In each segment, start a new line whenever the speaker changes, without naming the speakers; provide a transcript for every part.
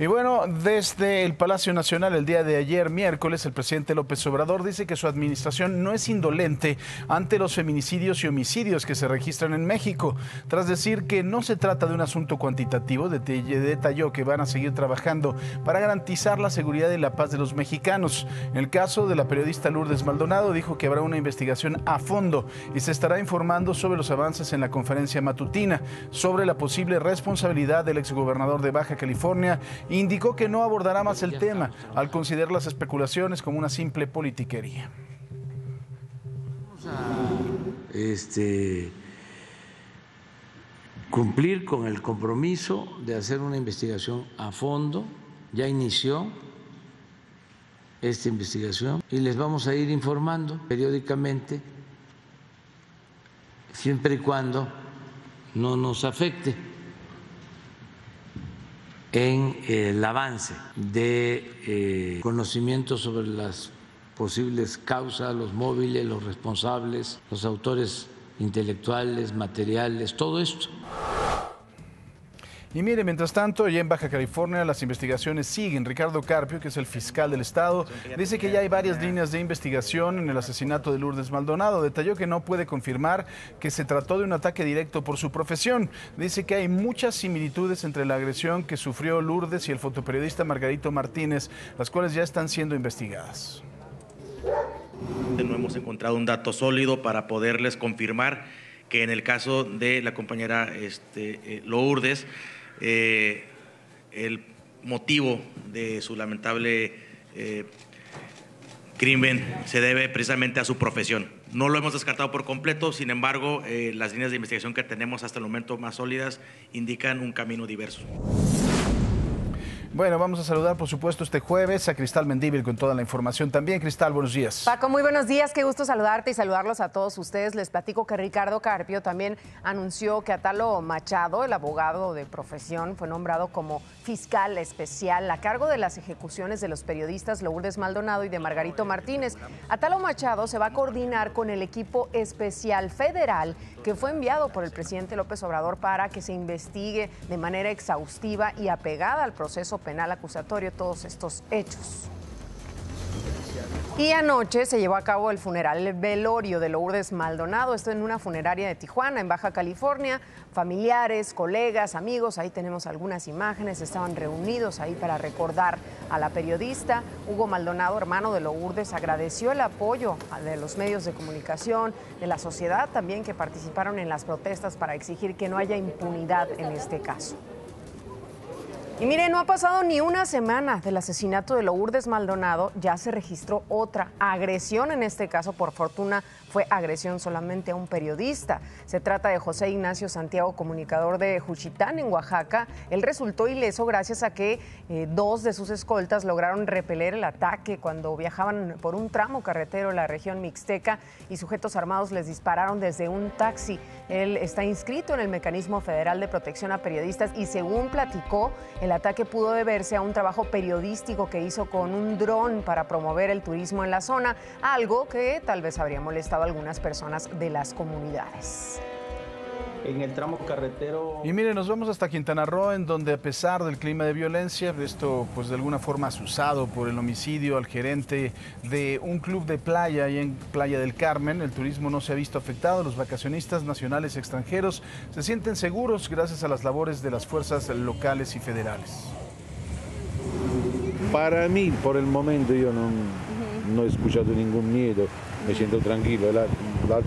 Y bueno, desde el Palacio Nacional el día de ayer, miércoles, el presidente López Obrador dice que su administración no es indolente ante los feminicidios y homicidios que se registran en México. Tras decir que no se trata de un asunto cuantitativo, detalló que van a seguir trabajando para garantizar la seguridad y la paz de los mexicanos. En el caso de la periodista Lourdes Maldonado, dijo que habrá una investigación a fondo y se estará informando sobre los avances en la conferencia matutina sobre la posible responsabilidad del exgobernador de Baja California. Indicó que no abordará más el tema al considerar las especulaciones como una simple politiquería.
Vamos a cumplir con el compromiso de hacer una investigación a fondo. Ya inició esta investigación y les vamos a ir informando periódicamente, siempre y cuando no nos afecte en el avance de conocimiento sobre las posibles causas, los móviles, los responsables, los autores intelectuales, materiales, todo esto.
Y mire, mientras tanto, ya en Baja California las investigaciones siguen. Ricardo Carpio, que es el fiscal del estado, dice que ya hay varias líneas de investigación en el asesinato de Lourdes Maldonado. Detalló que no puede confirmar que se trató de un ataque directo por su profesión. Dice que hay muchas similitudes entre la agresión que sufrió Lourdes y el fotoperiodista Margarito Martínez, las cuales ya están siendo investigadas.
No hemos encontrado un dato sólido para poderles confirmar que en el caso de la compañera Lourdes, el motivo de su lamentable crimen se debe precisamente a su profesión. No lo hemos descartado por completo, sin embargo, las líneas de investigación que tenemos hasta el momento más sólidas indican un camino diverso.
Bueno, vamos a saludar, por supuesto, este jueves a Cristal Mendívil con toda la información también. Cristal, buenos días.
Paco, muy buenos días. Qué gusto saludarte y saludarlos a todos ustedes. Les platico que Ricardo Carpio también anunció que Atalo Machado, el abogado de profesión, fue nombrado como fiscal especial a cargo de las ejecuciones de los periodistas Lourdes Maldonado y de Margarito Martínez. Atalo Machado se va a coordinar con el equipo especial federal que fue enviado por el presidente López Obrador para que se investigue de manera exhaustiva y apegada al proceso penal acusatorio todos estos hechos. Y anoche se llevó a cabo el funeral, el velorio de Lourdes Maldonado, esto en una funeraria de Tijuana, en Baja California. Familiares, colegas, amigos, ahí tenemos algunas imágenes, estaban reunidos ahí para recordar a la periodista. Hugo Maldonado, hermano de Lourdes, agradeció el apoyo de los medios de comunicación, de la sociedad también, que participaron en las protestas para exigir que no haya impunidad en este caso. Y mire, no ha pasado ni una semana del asesinato de Lourdes Maldonado, ya se registró otra agresión, en este caso por fortuna fue agresión solamente a un periodista. Se trata de José Ignacio Santiago, comunicador de Juchitán, en Oaxaca. Él resultó ileso gracias a que dos de sus escoltas lograron repeler el ataque cuando viajaban por un tramo carretero en la región mixteca y sujetos armados les dispararon desde un taxi. Él está inscrito en el Mecanismo Federal de Protección a Periodistas y según platicó, el ataque pudo deberse a un trabajo periodístico que hizo con un dron para promover el turismo en la zona, algo que tal vez habría molestado a algunas personas de las comunidades.
En el tramo carretero.
Y mire, nos vamos hasta Quintana Roo, en donde a pesar del clima de violencia, esto pues de alguna forma asusado por el homicidio al gerente de un club de playa ahí en Playa del Carmen, el turismo no se ha visto afectado. Los vacacionistas nacionales y extranjeros se sienten seguros gracias a las labores de las fuerzas locales y federales.
Para mí, por el momento, yo no he escuchado ningún miedo, me siento tranquilo, la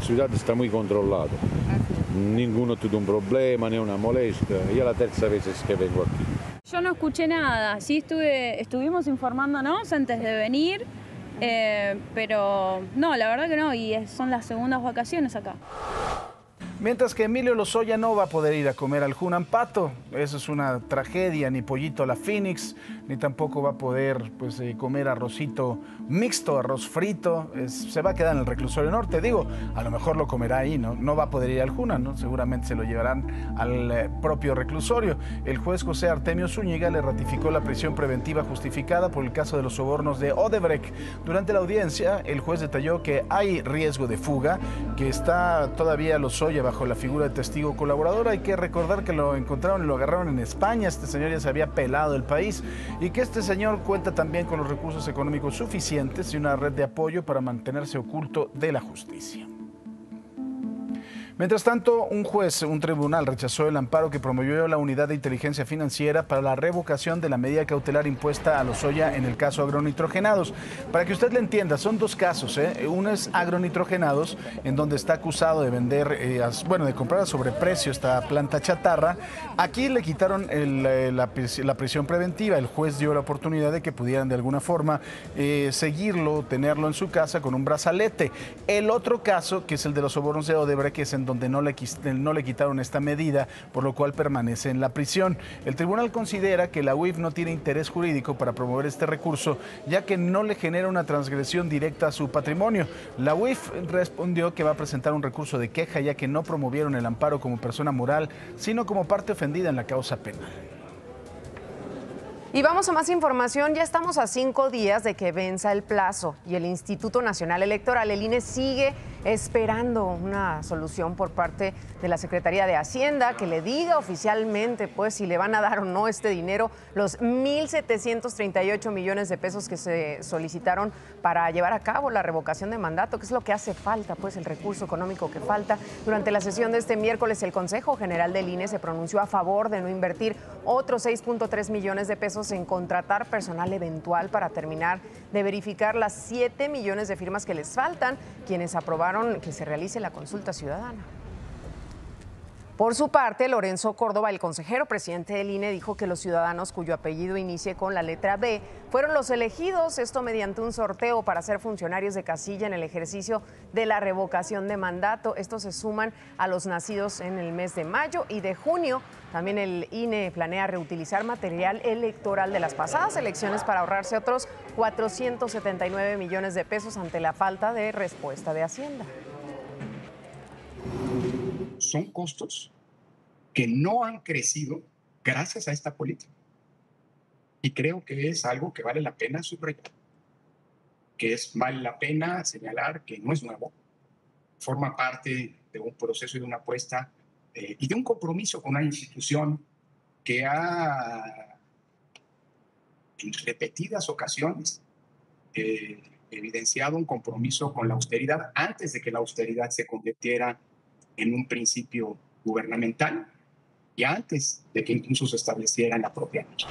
ciudad está muy controlada. Ninguno tuvo un problema, ni una molestia. Ya la tercera vez es que vengo aquí.
Yo no escuché nada, sí estuvimos informándonos antes de venir, pero no, la verdad que no, y son las segundas vacaciones acá.
Mientras que Emilio Lozoya no va a poder ir a comer al Junampato, eso es una tragedia, ni pollito a la Phoenix, ni tampoco va a poder comer arrocito mixto, arroz frito, se va a quedar en el reclusorio norte, digo, a lo mejor lo comerá ahí, no va a poder ir al Juna, ¿no? Seguramente se lo llevarán al propio reclusorio. El juez José Artemio Zúñiga le ratificó la prisión preventiva justificada por el caso de los sobornos de Odebrecht. Durante la audiencia, el juez detalló que hay riesgo de fuga, que está todavía Lozoya bajo bajo la figura de testigo colaborador. Hay que recordar que lo encontraron y lo agarraron en España. Este señor ya se había pelado el país y que este señor cuenta también con los recursos económicos suficientes y una red de apoyo para mantenerse oculto de la justicia. Mientras tanto, un tribunal rechazó el amparo que promovió la Unidad de Inteligencia Financiera para la revocación de la medida cautelar impuesta a Lozoya en el caso agronitrogenados. Para que usted le entienda, son dos casos, Uno es agronitrogenados, en donde está acusado de vender, de comprar a sobreprecio esta planta chatarra. Aquí le quitaron la prisión preventiva. El juez dio la oportunidad de que pudieran de alguna forma seguirlo, tenerlo en su casa con un brazalete. El otro caso, que es el de los sobornos de Odebrecht, que es en donde no le quitaron esta medida, por lo cual permanece en la prisión. El tribunal considera que la UIF no tiene interés jurídico para promover este recurso, ya que no le genera una transgresión directa a su patrimonio. La UIF respondió que va a presentar un recurso de queja, ya que no promovieron el amparo como persona moral, sino como parte ofendida en la causa penal.
Y vamos a más información. Ya estamos a 5 días de que venza el plazo y el Instituto Nacional Electoral, el INE, sigue esperando una solución por parte de la Secretaría de Hacienda que le diga oficialmente pues si le van a dar o no este dinero, los 1.738 millones de pesos que se solicitaron para llevar a cabo la revocación de mandato, que es lo que hace falta, pues el recurso económico que falta. Durante la sesión de este miércoles, el Consejo General del INE se pronunció a favor de no invertir otros 6.3 millones de pesos en contratar personal eventual para terminar de verificar las 7 millones de firmas que les faltan, quienes aprobaron que se realice la consulta ciudadana. Por su parte, Lorenzo Córdoba, el consejero presidente del INE, dijo que los ciudadanos cuyo apellido inicie con la letra B fueron los elegidos, esto mediante un sorteo para ser funcionarios de casilla en el ejercicio de la revocación de mandato. Estos se suman a los nacidos en el mes de mayo y de junio. También el INE planea reutilizar material electoral de las pasadas elecciones para ahorrarse otros 479 millones de pesos ante la falta de respuesta de Hacienda.
Son costos que no han crecido gracias a esta política. Y creo que es algo que vale la pena subrayar, vale la pena señalar que no es nuevo, forma parte de un proceso y de una apuesta y de un compromiso con una institución que ha en repetidas ocasiones evidenciado un compromiso con la austeridad antes de que la austeridad se convirtiera en un principio gubernamental y antes de que incluso se estableciera en la propia ley.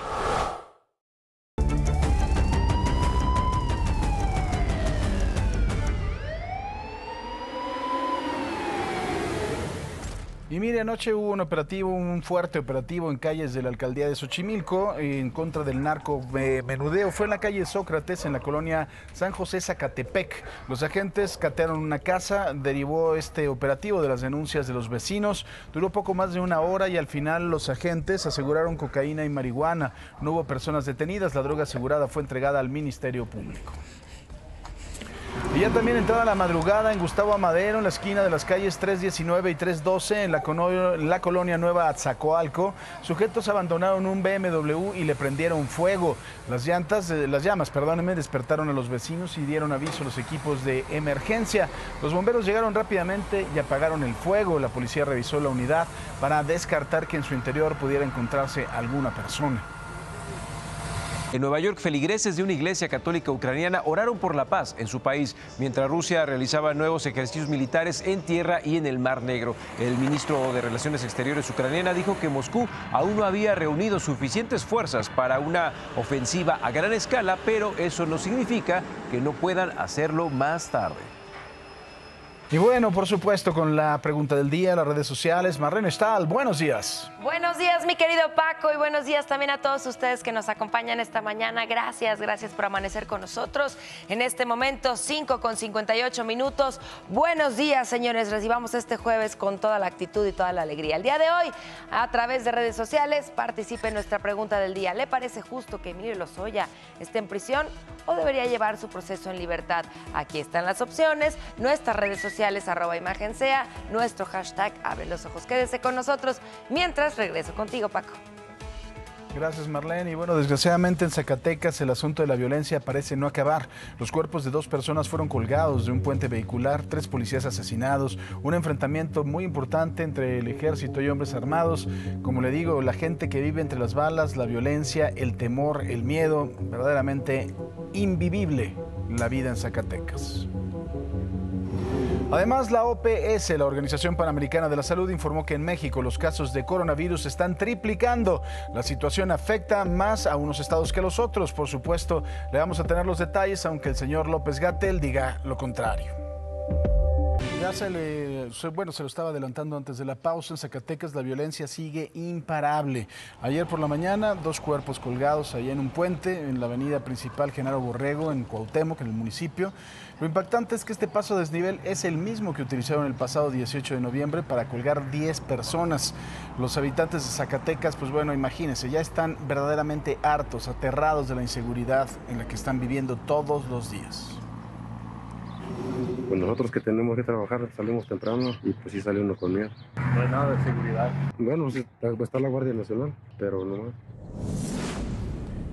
Y mire, anoche hubo un fuerte operativo en calles de la alcaldía de Xochimilco en contra del narcomenudeo. Fue en la calle Sócrates, en la colonia San José Zacatepec. Los agentes catearon una casa, derivó este operativo de las denuncias de los vecinos. Duró poco más de una hora y al final los agentes aseguraron cocaína y marihuana. No hubo personas detenidas, la droga asegurada fue entregada al Ministerio Público. Y ya también entrada la madrugada en Gustavo Amadero, en la esquina de las calles 319 y 312, en la colonia Nueva Atzacoalco, sujetos abandonaron un BMW y le prendieron fuego. Las llamas, despertaron a los vecinos y dieron aviso a los equipos de emergencia. Los bomberos llegaron rápidamente y apagaron el fuego. La policía revisó la unidad para descartar que en su interior pudiera encontrarse alguna persona.
En Nueva York, feligreses de una iglesia católica ucraniana oraron por la paz en su país, mientras Rusia realizaba nuevos ejercicios militares en tierra y en el Mar Negro. El ministro de Relaciones Exteriores ucraniana dijo que Moscú aún no había reunido suficientes fuerzas para una ofensiva a gran escala, pero eso no significa que no puedan hacerlo más tarde.
Y bueno, por supuesto, con la pregunta del día, las redes sociales. Marlene Stahl, buenos días.
Buenos días, mi querido Paco, y buenos días también a todos ustedes que nos acompañan esta mañana. Gracias por amanecer con nosotros. En este momento, 5:58. Buenos días, señores. Recibamos este jueves con toda la actitud y toda la alegría. El día de hoy, a través de redes sociales, participe en nuestra pregunta del día. ¿Le parece justo que Emilio Lozoya esté en prisión o debería llevar su proceso en libertad? Aquí están las opciones. Nuestras redes sociales, @ImagenSea, nuestro hashtag Abre los Ojos. Quédese con nosotros mientras regreso contigo, Paco.
Gracias, Marlene. Y bueno, desgraciadamente en Zacatecas el asunto de la violencia parece no acabar. Los cuerpos de 2 personas fueron colgados de un puente vehicular, 3 policías asesinados, un enfrentamiento muy importante entre el ejército y hombres armados. Como le digo, la gente que vive entre las balas, la violencia, el temor, el miedo, verdaderamente invivible la vida en Zacatecas. Además, la OPS, la Organización Panamericana de la Salud, informó que en México los casos de coronavirus están triplicando. La situación afecta más a unos estados que a los otros. Por supuesto, le vamos a tener los detalles, aunque el señor López-Gatell diga lo contrario. Ya se lo estaba adelantando antes de la pausa. En Zacatecas la violencia sigue imparable. Ayer por la mañana, 2 cuerpos colgados allá en un puente en la avenida principal Genaro Borrego, en Cuauhtémoc, en el municipio. Lo impactante es que este paso a desnivel es el mismo que utilizaron el pasado 18 de noviembre para colgar 10 personas. Los habitantes de Zacatecas, pues bueno, imagínense, ya están verdaderamente hartos, aterrados de la inseguridad en la que están viviendo todos los días.
Pues nosotros que tenemos que trabajar salimos temprano y pues sí sale uno con miedo.
No hay nada de seguridad.
Bueno, pues está la Guardia Nacional, pero no más.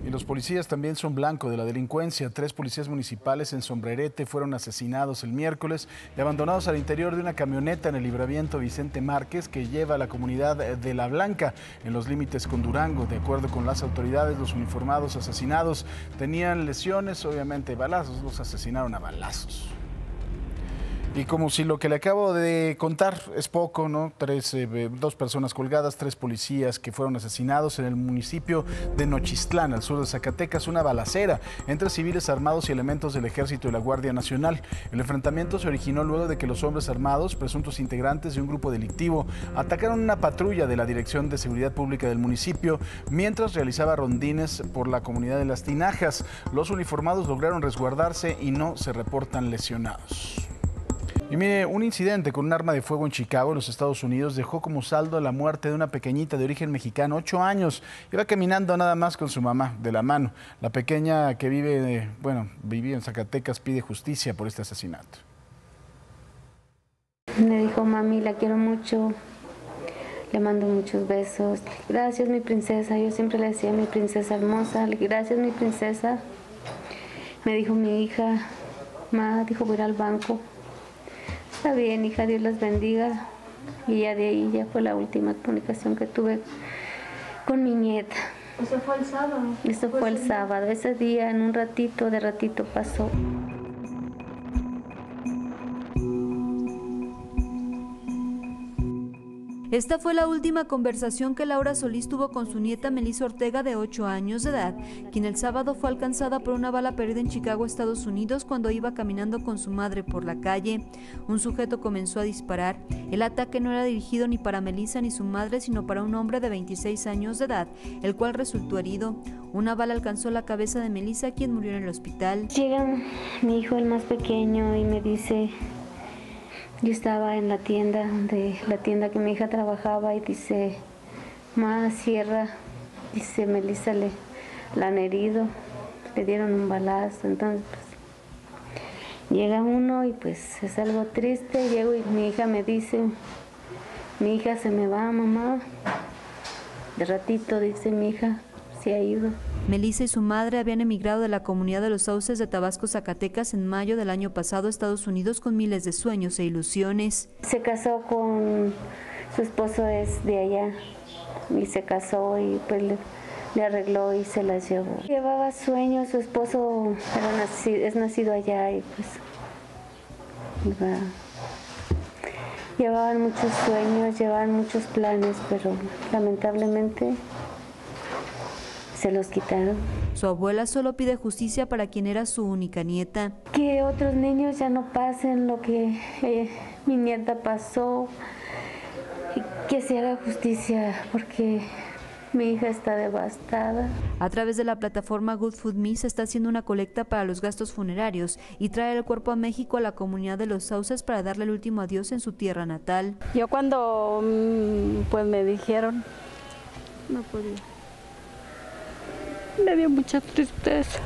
Y los policías también son blanco de la delincuencia. 3 policías municipales en Sombrerete fueron asesinados el miércoles y abandonados al interior de una camioneta en el libramiento Vicente Márquez que lleva a la comunidad de La Blanca en los límites con Durango. De acuerdo con las autoridades, los uniformados asesinados tenían lesiones, obviamente balazos, los asesinaron a balazos. Y como si lo que le acabo de contar es poco, ¿no? 2 personas colgadas, 3 policías que fueron asesinados en el municipio de Nochistlán, al sur de Zacatecas, una balacera entre civiles armados y elementos del Ejército y la Guardia Nacional. El enfrentamiento se originó luego de que los hombres armados, presuntos integrantes de un grupo delictivo, atacaron una patrulla de la Dirección de Seguridad Pública del municipio mientras realizaba rondines por la comunidad de Las Tinajas. Los uniformados lograron resguardarse y no se reportan lesionados. Y mire, un incidente con un arma de fuego en Chicago, en los Estados Unidos, dejó como saldo la muerte de una pequeñita de origen mexicano, 8 años. Iba caminando nada más con su mamá, de la mano. La pequeña que vivía en Zacatecas, pide justicia por este asesinato.
Me dijo, mami, la quiero mucho, le mando muchos besos. Gracias, mi princesa. Yo siempre le decía, mi princesa hermosa, gracias, mi princesa. Me dijo mi hija, dijo, voy a ir al banco. Está bien, hija, Dios las bendiga. Y ya de ahí ya fue la última comunicación que tuve con mi nieta.
¿Eso fue el sábado?
Eso fue el sábado. Ese día, en un ratito, de ratito pasó.
Esta fue la última conversación que Laura Solís tuvo con su nieta Melissa Ortega, de 8 años de edad, quien el sábado fue alcanzada por una bala perdida en Chicago, Estados Unidos, cuando iba caminando con su madre por la calle. Un sujeto comenzó a disparar. El ataque no era dirigido ni para Melissa ni su madre, sino para un hombre de 26 años de edad, el cual resultó herido. Una bala alcanzó la cabeza de Melissa, quien murió en el hospital.
Llega mi hijo, el más pequeño, y me dice... Yo estaba en la tienda que mi hija trabajaba, y dice, cierra. Dice, Melissa la han herido, le dieron un balazo. Entonces, pues, llega uno y pues es algo triste. Llego y mi hija me dice, mi hija se me va, mamá. De ratito, dice mi hija, se ha ido.
Melissa y su madre habían emigrado de la comunidad de Los Sauces de Tabasco, Zacatecas, en mayo del año pasado a Estados Unidos con miles de sueños e ilusiones.
Se casó con su esposo, es de allá, y se casó y pues le arregló y se las llevó. Llevaba sueños, su esposo es nacido allá y pues llevaban muchos sueños, llevaban muchos planes, pero lamentablemente se los quitaron.
Su abuela solo pide justicia para quien era su única nieta.
Que otros niños ya no pasen lo que mi nieta pasó, y que se haga justicia porque mi hija está devastada.
A través de la plataforma Good Food Me se está haciendo una colecta para los gastos funerarios y traer el cuerpo a México a la comunidad de Los Sauces para darle el último adiós en su tierra natal.
Yo cuando pues me dijeron, no podía. Me dio mucha tristeza.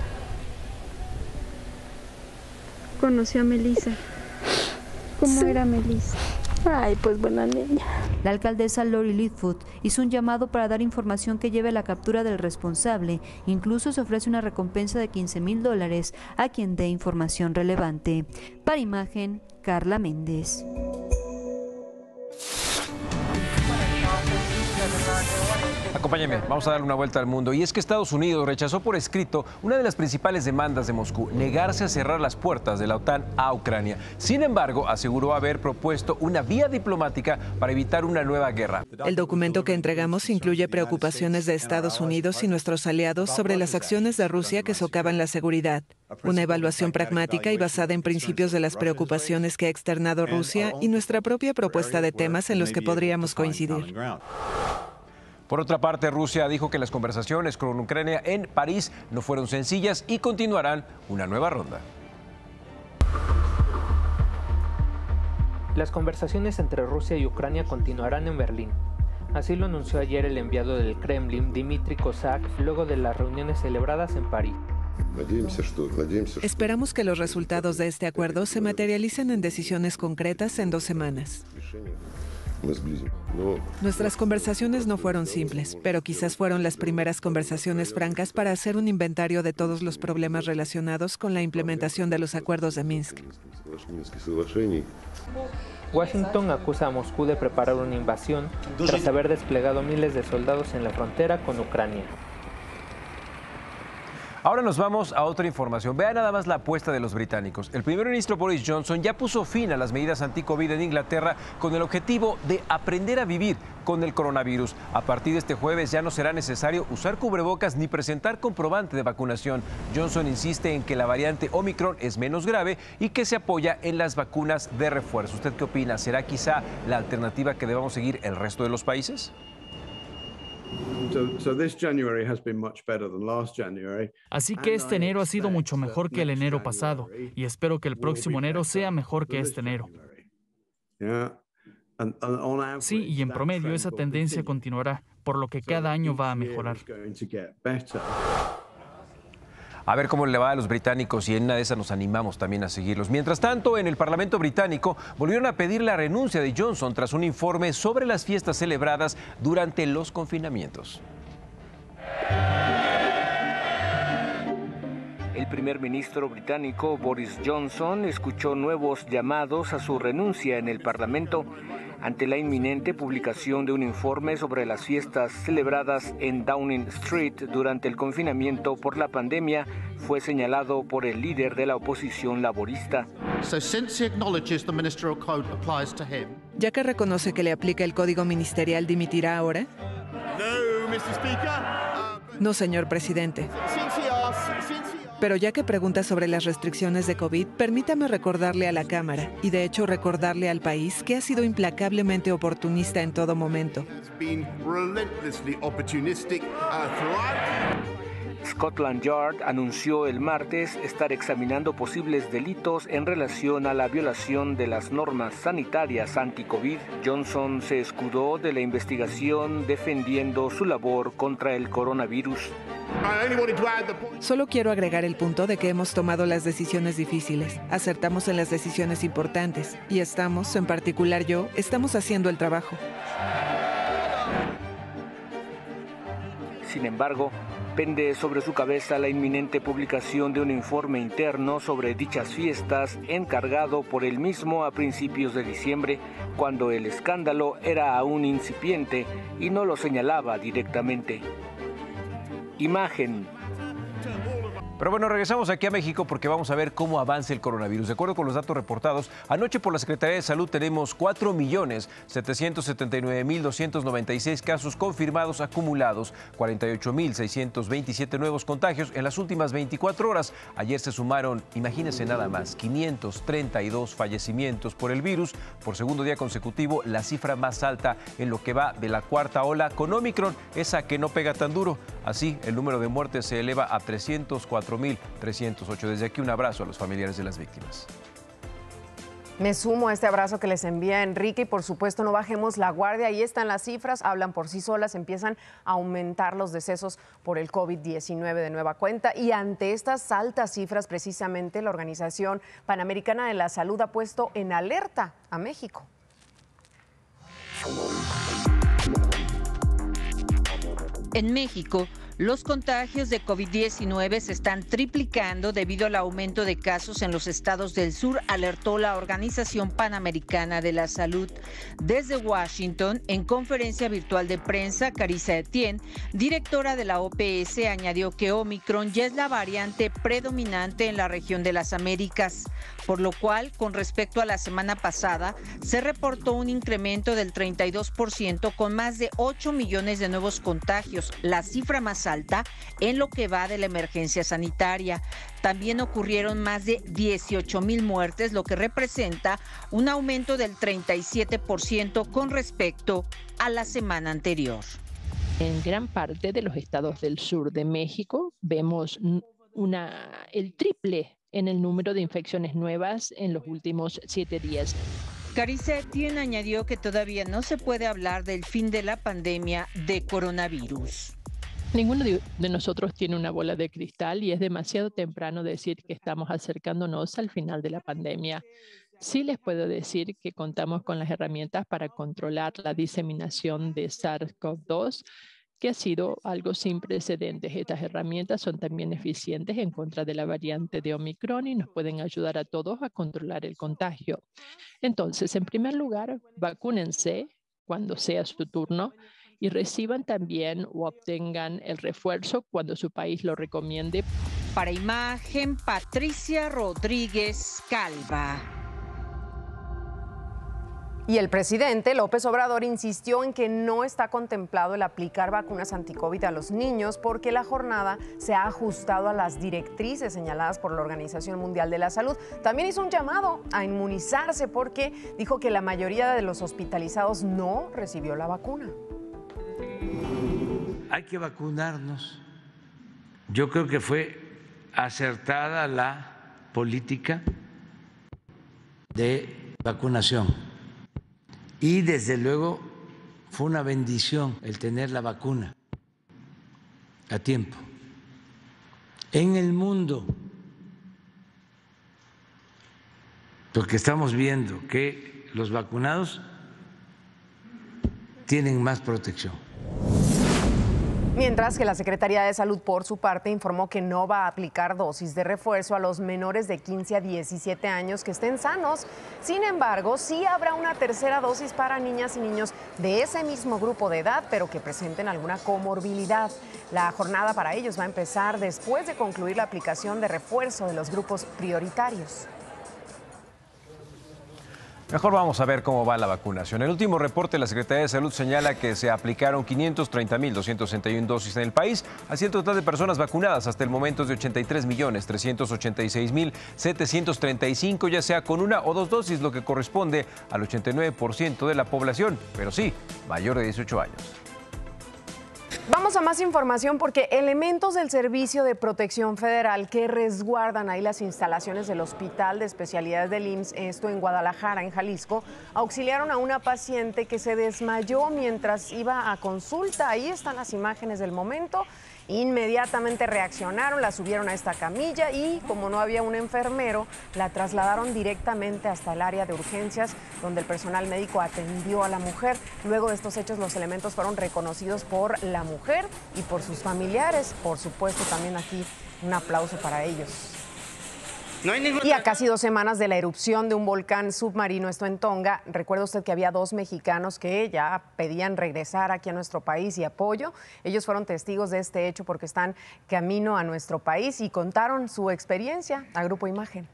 Conocí a Melissa. ¿Cómo era Melissa?
Ay, pues buena niña.
La alcaldesa Lori Lightfoot hizo un llamado para dar información que lleve a la captura del responsable. Incluso se ofrece una recompensa de $15,000 a quien dé información relevante. Para Imagen, Carla Méndez.
Acompáñame, vamos a darle una vuelta al mundo. Y es que Estados Unidos rechazó por escrito una de las principales demandas de Moscú, negarse a cerrar las puertas de la OTAN a Ucrania. Sin embargo, aseguró haber propuesto una vía diplomática para evitar una nueva guerra.
El documento que entregamos incluye preocupaciones de Estados Unidos y nuestros aliados sobre las acciones de Rusia que socavan la seguridad. Una evaluación pragmática y basada en principios de las preocupaciones que ha externado Rusia y nuestra propia propuesta de temas en los que podríamos coincidir.
Por otra parte, Rusia dijo que las conversaciones con Ucrania en París no fueron sencillas y continuarán una nueva ronda.
Las conversaciones entre Rusia y Ucrania continuarán en Berlín. Así lo anunció ayer el enviado del Kremlin, Dmitry Kozak, luego de las reuniones celebradas en París.
Esperamos que los resultados de este acuerdo se materialicen en decisiones concretas en 2 semanas. Nuestras conversaciones no fueron simples, pero quizás fueron las primeras conversaciones francas para hacer un inventario de todos los problemas relacionados con la implementación de los acuerdos de Minsk.
Washington acusa a Moscú de preparar una invasión tras haber desplegado miles de soldados en la frontera con Ucrania.
Ahora nos vamos a otra información. Vea nada más la apuesta de los británicos. El primer ministro Boris Johnson ya puso fin a las medidas anti-COVID en Inglaterra con el objetivo de aprender a vivir con el coronavirus. A partir de este jueves ya no será necesario usar cubrebocas ni presentar comprobante de vacunación. Johnson insiste en que la variante Omicron es menos grave y que se apoya en las vacunas de refuerzo. ¿Usted qué opina? ¿Será quizá la alternativa que debamos seguir el resto de los países?
Así que este enero ha sido mucho mejor que el enero pasado y espero que el próximo enero sea mejor que este enero. Sí, y en promedio esa tendencia continuará, por lo que cada año va a mejorar.
A ver cómo le va a los británicos y en una de esas nos animamos también a seguirlos. Mientras tanto, en el Parlamento británico volvieron a pedir la renuncia de Johnson tras un informe sobre las fiestas celebradas durante los confinamientos.
El primer ministro británico Boris Johnson escuchó nuevos llamados a su renuncia en el Parlamento ante la inminente publicación de un informe sobre las fiestas celebradas en Downing Street durante el confinamiento por la pandemia. Fue señalado por el líder de la oposición laborista.
Ya que reconoce que le aplica el código ministerial, ¿dimitirá ahora? No, señor presidente. Pero ya que pregunta sobre las restricciones de COVID, permítame recordarle a la Cámara, y de hecho recordarle al país, que ha sido implacablemente oportunista en todo momento.
Scotland Yard anunció el martes estar examinando posibles delitos en relación a la violación de las normas sanitarias anti-COVID. Johnson se escudó de la investigación defendiendo su labor contra el coronavirus.
Solo quiero agregar el punto de que hemos tomado las decisiones difíciles, acertamos en las decisiones importantes y estamos, en particular yo, estamos haciendo el trabajo.
Sin embargo, pende sobre su cabeza la inminente publicación de un informe interno sobre dichas fiestas encargado por él mismo a principios de diciembre, cuando el escándalo era aún incipiente y no lo señalaba directamente. Imagen.
Pero bueno, regresamos aquí a México porque vamos a ver cómo avanza el coronavirus. De acuerdo con los datos reportados, anoche por la Secretaría de Salud tenemos 4.779.296 casos confirmados acumulados, 48.627 nuevos contagios en las últimas 24 horas. Ayer se sumaron, imagínense nada más, 532 fallecimientos por el virus. Por segundo día consecutivo, la cifra más alta en lo que va de la cuarta ola con Omicron, esa que no pega tan duro. Así, el número de muertes se eleva a 304.308. Desde aquí un abrazo a los familiares de las víctimas.
Me sumo a este abrazo que les envía Enrique y por supuesto no bajemos la guardia. Ahí están las cifras, hablan por sí solas, empiezan a aumentar los decesos por el COVID-19 de nueva cuenta y ante estas altas cifras precisamente la Organización Panamericana de la Salud ha puesto en alerta a México.
En México, los contagios de COVID-19 se están triplicando debido al aumento de casos en los estados del sur, alertó la Organización Panamericana de la Salud. Desde Washington, en conferencia virtual de prensa, Carissa Etienne, directora de la OPS, añadió que Omicron ya es la variante predominante en la región de las Américas, por lo cual, con respecto a la semana pasada, se reportó un incremento del 32% con más de 8 millones de nuevos contagios, la cifra más alta en lo que va de la emergencia sanitaria. También ocurrieron más de 18,000 muertes, lo que representa un aumento del 37% con respecto a la semana anterior.
En gran parte de los estados del sur de México vemos el triple en el número de infecciones nuevas en los últimos 7 días.
Carissa Etienne añadió que todavía no se puede hablar del fin de la pandemia de coronavirus.
Ninguno de nosotros tiene una bola de cristal y es demasiado temprano decir que estamos acercándonos al final de la pandemia. Sí les puedo decir que contamos con las herramientas para controlar la diseminación de SARS-CoV-2, que ha sido algo sin precedentes. Estas herramientas son también eficientes en contra de la variante de Omicron y nos pueden ayudar a todos a controlar el contagio. Entonces, en primer lugar, vacúnense cuando sea su turno y reciban también o obtengan el refuerzo cuando su país lo recomiende.
Para Imagen, Patricia Rodríguez Calva.
Y el presidente López Obrador insistió en que no está contemplado el aplicar vacunas anti-COVID a los niños porque la jornada se ha ajustado a las directrices señaladas por la Organización Mundial de la Salud. También hizo un llamado a inmunizarse porque dijo que la mayoría de los hospitalizados no recibió la vacuna.
Hay que vacunarnos. Yo creo que fue acertada la política de vacunación. Y desde luego fue una bendición el tener la vacuna a tiempo. En el mundo, porque estamos viendo que los vacunados tienen más protección.
Mientras que la Secretaría de Salud, por su parte, informó que no va a aplicar dosis de refuerzo a los menores de 15 a 17 años que estén sanos. Sin embargo, sí habrá una tercera dosis para niñas y niños de ese mismo grupo de edad, pero que presenten alguna comorbilidad. La jornada para ellos va a empezar después de concluir la aplicación de refuerzo de los grupos prioritarios.
Mejor vamos a ver cómo va la vacunación. El último reporte de la Secretaría de Salud señala que se aplicaron 530,261 dosis en el país. Así el total de personas vacunadas hasta el momento es de 83,386,735, ya sea con una o dos dosis, lo que corresponde al 89% de la población, pero sí, mayor de 18 años.
Vamos a más información porque elementos del Servicio de Protección Federal que resguardan ahí las instalaciones del Hospital de Especialidades del IMSS, esto en Guadalajara, en Jalisco, auxiliaron a una paciente que se desmayó mientras iba a consulta. Ahí están las imágenes del momento. Inmediatamente reaccionaron, la subieron a esta camilla y, como no había un enfermero, la trasladaron directamente hasta el área de urgencias, donde el personal médico atendió a la mujer. Luego de estos hechos, los elementos fueron reconocidos por la mujer y por sus familiares. Por supuesto, también aquí un aplauso para ellos. Y a casi 2 semanas de la erupción de un volcán submarino, esto en Tonga, recuerda usted que había 2 mexicanos que ya pedían regresar aquí a nuestro país y apoyo. Ellos fueron testigos de este hecho porque están camino a nuestro país y contaron su experiencia a Grupo Imagen.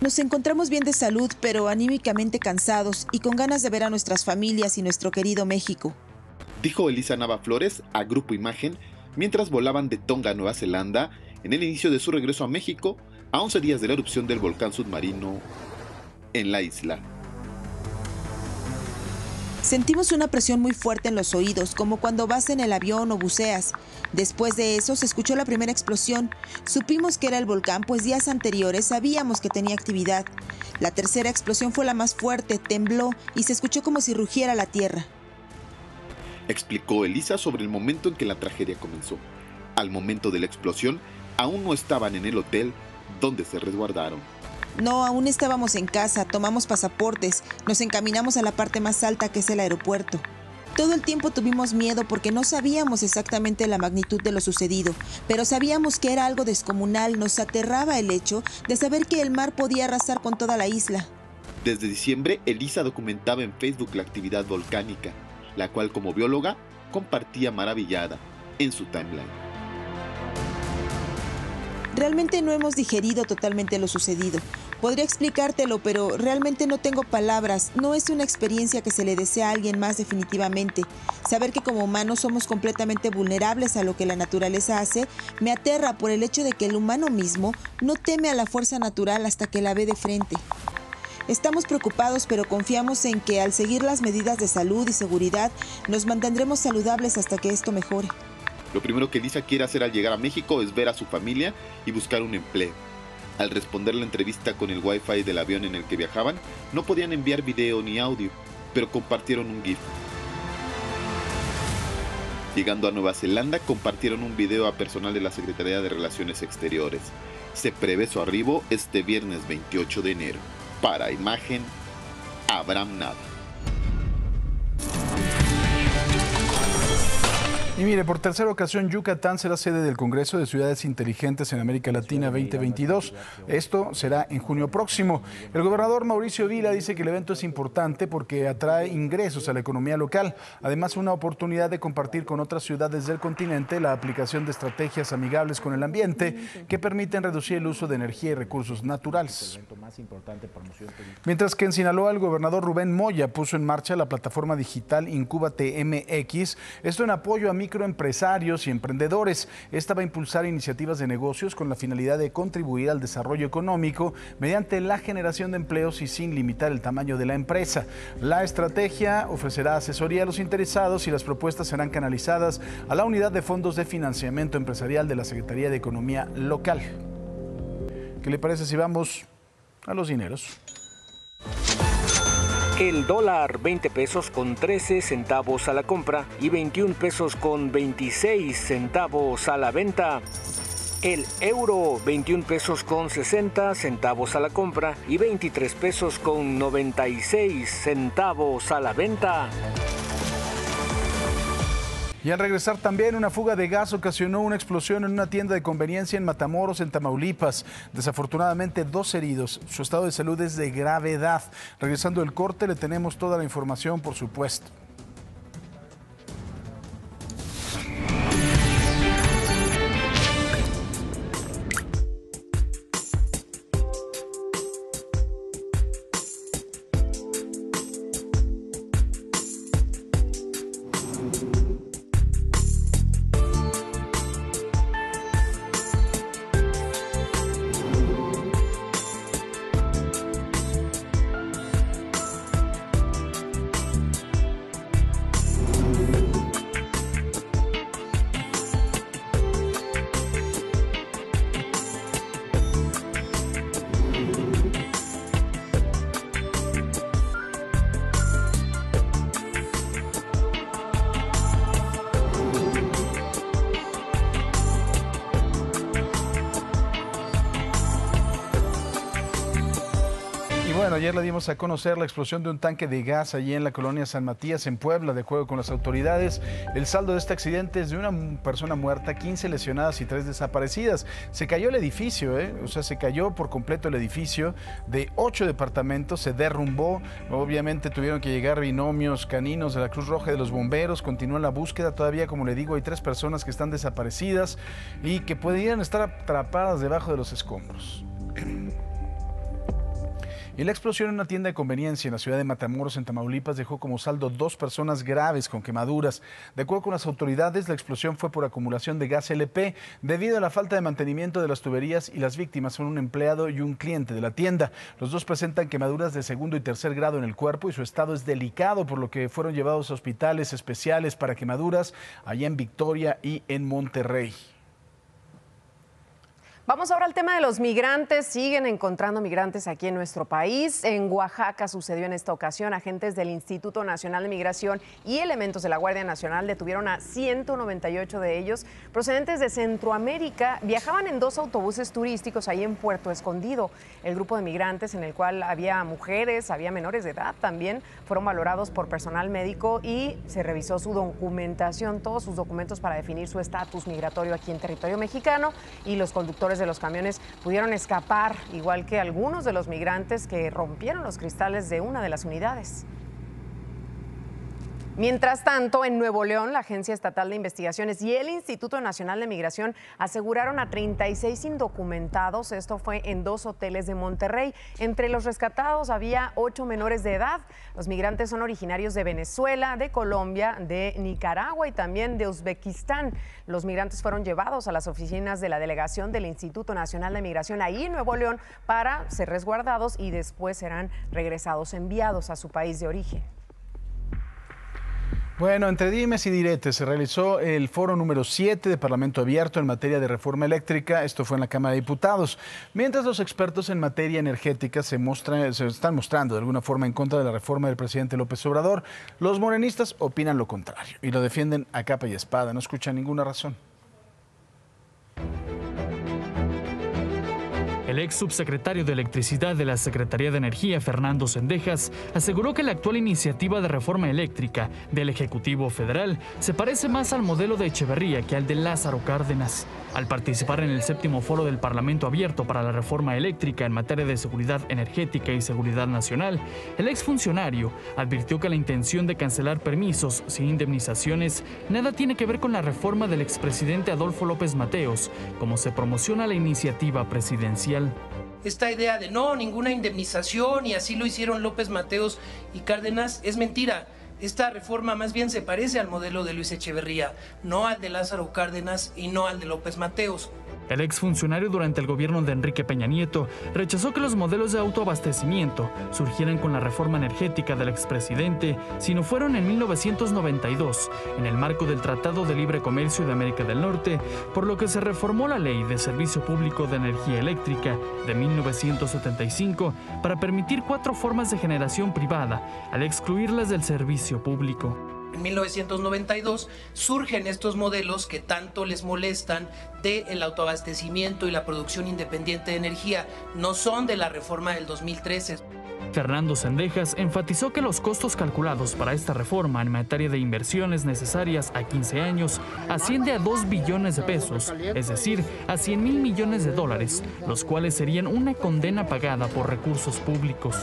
Nos encontramos bien de salud, pero anímicamente cansados y con ganas de ver a nuestras familias y nuestro querido México,
dijo Elisa Nava Flores a Grupo Imagen mientras volaban de Tonga a Nueva Zelanda en el inicio de su regreso a México a 11 días de la erupción del volcán submarino en la isla.
Sentimos una presión muy fuerte en los oídos, como cuando vas en el avión o buceas. Después de eso se escuchó la primera explosión. Supimos que era el volcán, pues días anteriores sabíamos que tenía actividad. La tercera explosión fue la más fuerte, tembló y se escuchó como si rugiera la tierra.
Explicó Elisa sobre el momento en que la tragedia comenzó. Al momento de la explosión, aún no estaban en el hotel donde se resguardaron.
No, aún estábamos en casa, tomamos pasaportes, nos encaminamos a la parte más alta que es el aeropuerto. Todo el tiempo tuvimos miedo porque no sabíamos exactamente la magnitud de lo sucedido, pero sabíamos que era algo descomunal. Nos aterraba el hecho de saber que el mar podía arrasar con toda la isla.
Desde diciembre, Elisa documentaba en Facebook la actividad volcánica, la cual como bióloga compartía maravillada en su timeline.
Realmente no hemos digerido totalmente lo sucedido. Podría explicártelo, pero realmente no tengo palabras. No es una experiencia que se le desea a alguien más definitivamente. Saber que como humanos somos completamente vulnerables a lo que la naturaleza hace, me aterra por el hecho de que el humano mismo no teme a la fuerza natural hasta que la ve de frente. Estamos preocupados, pero confiamos en que al seguir las medidas de salud y seguridad, nos mantendremos saludables hasta que esto mejore.
Lo primero que Elisa quiere hacer al llegar a México es ver a su familia y buscar un empleo. Al responder la entrevista con el Wi-Fi del avión en el que viajaban, no podían enviar video ni audio, pero compartieron un GIF. Llegando a Nueva Zelanda, compartieron un video a personal de la Secretaría de Relaciones Exteriores. Se prevé su arribo este viernes 28 de enero. Para Imagen, Abraham Nava.
Y mire, por tercera ocasión Yucatán será sede del Congreso de Ciudades Inteligentes en América Latina 2022. Esto será en junio próximo. El gobernador Mauricio Vila dice que el evento es importante porque atrae ingresos a la economía local. Además, una oportunidad de compartir con otras ciudades del continente la aplicación de estrategias amigables con el ambiente que permiten reducir el uso de energía y recursos naturales. Mientras que en Sinaloa el gobernador Rubén Moya puso en marcha la plataforma digital Incúbate MX, esto en apoyo a microempresarios y emprendedores. Esta va a impulsar iniciativas de negocios con la finalidad de contribuir al desarrollo económico mediante la generación de empleos y sin limitar el tamaño de la empresa. La estrategia ofrecerá asesoría a los interesados y las propuestas serán canalizadas a la Unidad de Fondos de Financiamiento Empresarial de la Secretaría de Economía Local. ¿Qué le parece si vamos a los dineros?
El dólar, 20 pesos con 13 centavos a la compra y 21 pesos con 26 centavos a la venta. El euro, 21 pesos con 60 centavos a la compra y 23 pesos con 96 centavos a la venta.
Y al regresar también, una fuga de gas ocasionó una explosión en una tienda de conveniencia en Matamoros, en Tamaulipas. Desafortunadamente, 2 heridos. Su estado de salud es de gravedad. Regresando el corte, le tenemos toda la información, por supuesto. Bueno, ayer le dimos a conocer la explosión de un tanque de gas allí en la colonia San Matías, en Puebla. De acuerdo con las autoridades, el saldo de este accidente es de una persona muerta, 15 lesionadas y 3 desaparecidas. Se cayó el edificio, o sea, se cayó por completo el edificio de 8 departamentos, se derrumbó. Obviamente tuvieron que llegar binomios caninos de la Cruz Roja y de los bomberos. Continúa la búsqueda. Todavía, como le digo, hay 3 personas que están desaparecidas y que podrían estar atrapadas debajo de los escombros. Y la explosión en una tienda de conveniencia en la ciudad de Matamoros, en Tamaulipas, dejó como saldo 2 personas graves con quemaduras. De acuerdo con las autoridades, la explosión fue por acumulación de gas LP debido a la falta de mantenimiento de las tuberías, y las víctimas son un empleado y un cliente de la tienda. Los 2 presentan quemaduras de 2º y 3er grado en el cuerpo y su estado es delicado, por lo que fueron llevados a hospitales especiales para quemaduras allá en Victoria y en Monterrey.
Vamos ahora al tema de los migrantes. Siguen encontrando migrantes aquí en nuestro país. En Oaxaca sucedió en esta ocasión. Agentes del Instituto Nacional de Migración y elementos de la Guardia Nacional detuvieron a 198 de ellos procedentes de Centroamérica. Viajaban en 2 autobuses turísticos ahí en Puerto Escondido. El grupo de migrantes, en el cual había mujeres, había menores de edad también, fueron valorados por personal médico y se revisó su documentación, todos sus documentos para definir su estatus migratorio aquí en territorio mexicano, y los conductores de los camiones pudieron escapar, igual que algunos de los migrantes que rompieron los cristales de una de las unidades. Mientras tanto, en Nuevo León, la Agencia Estatal de Investigaciones y el Instituto Nacional de Migración aseguraron a 36 indocumentados. Esto fue en 2 hoteles de Monterrey. Entre los rescatados había 8 menores de edad. Los migrantes son originarios de Venezuela, de Colombia, de Nicaragua y también de Uzbekistán. Los migrantes fueron llevados a las oficinas de la delegación del Instituto Nacional de Migración ahí en Nuevo León para ser resguardados y después serán regresados, enviados a su país de origen.
Bueno, entre dimes y diretes se realizó el foro número 7 de Parlamento Abierto en materia de reforma eléctrica. Esto fue en la Cámara de Diputados. Mientras los expertos en materia energética se están mostrando de alguna forma en contra de la reforma del presidente López Obrador, los morenistas opinan lo contrario y lo defienden a capa y espada. No escuchan ninguna razón.
El ex subsecretario de Electricidad de la Secretaría de Energía, Fernando Cendejas, aseguró que la actual iniciativa de reforma eléctrica del Ejecutivo Federal se parece más al modelo de Echeverría que al de Lázaro Cárdenas. Al participar en el 7º foro del Parlamento Abierto para la reforma eléctrica en materia de seguridad energética y seguridad nacional, el exfuncionario advirtió que la intención de cancelar permisos sin indemnizaciones nada tiene que ver con la reforma del expresidente Adolfo López Mateos, como se promociona la iniciativa presidencial.
Esta idea de no, ninguna indemnización y así lo hicieron López Mateos y Cárdenas es mentira. Esta reforma más bien se parece al modelo de Luis Echeverría, no al de Lázaro Cárdenas y no al de López Mateos.
El exfuncionario durante el gobierno de Enrique Peña Nieto rechazó que los modelos de autoabastecimiento surgieran con la reforma energética del expresidente, sino fueron en 1992, en el marco del Tratado de Libre Comercio de América del Norte, por lo que se reformó la Ley de Servicio Público de Energía Eléctrica de 1975 para permitir 4 formas de generación privada, al excluirlas del servicio público.
En 1992 surgen estos modelos que tanto les molestan del autoabastecimiento y la producción independiente de energía. No son de la reforma del 2013.
Fernando Cendejas enfatizó que los costos calculados para esta reforma en materia de inversiones necesarias a 15 años asciende a 2 billones de pesos, es decir, a 100,000 millones de dólares, los cuales serían una condena pagada por recursos públicos.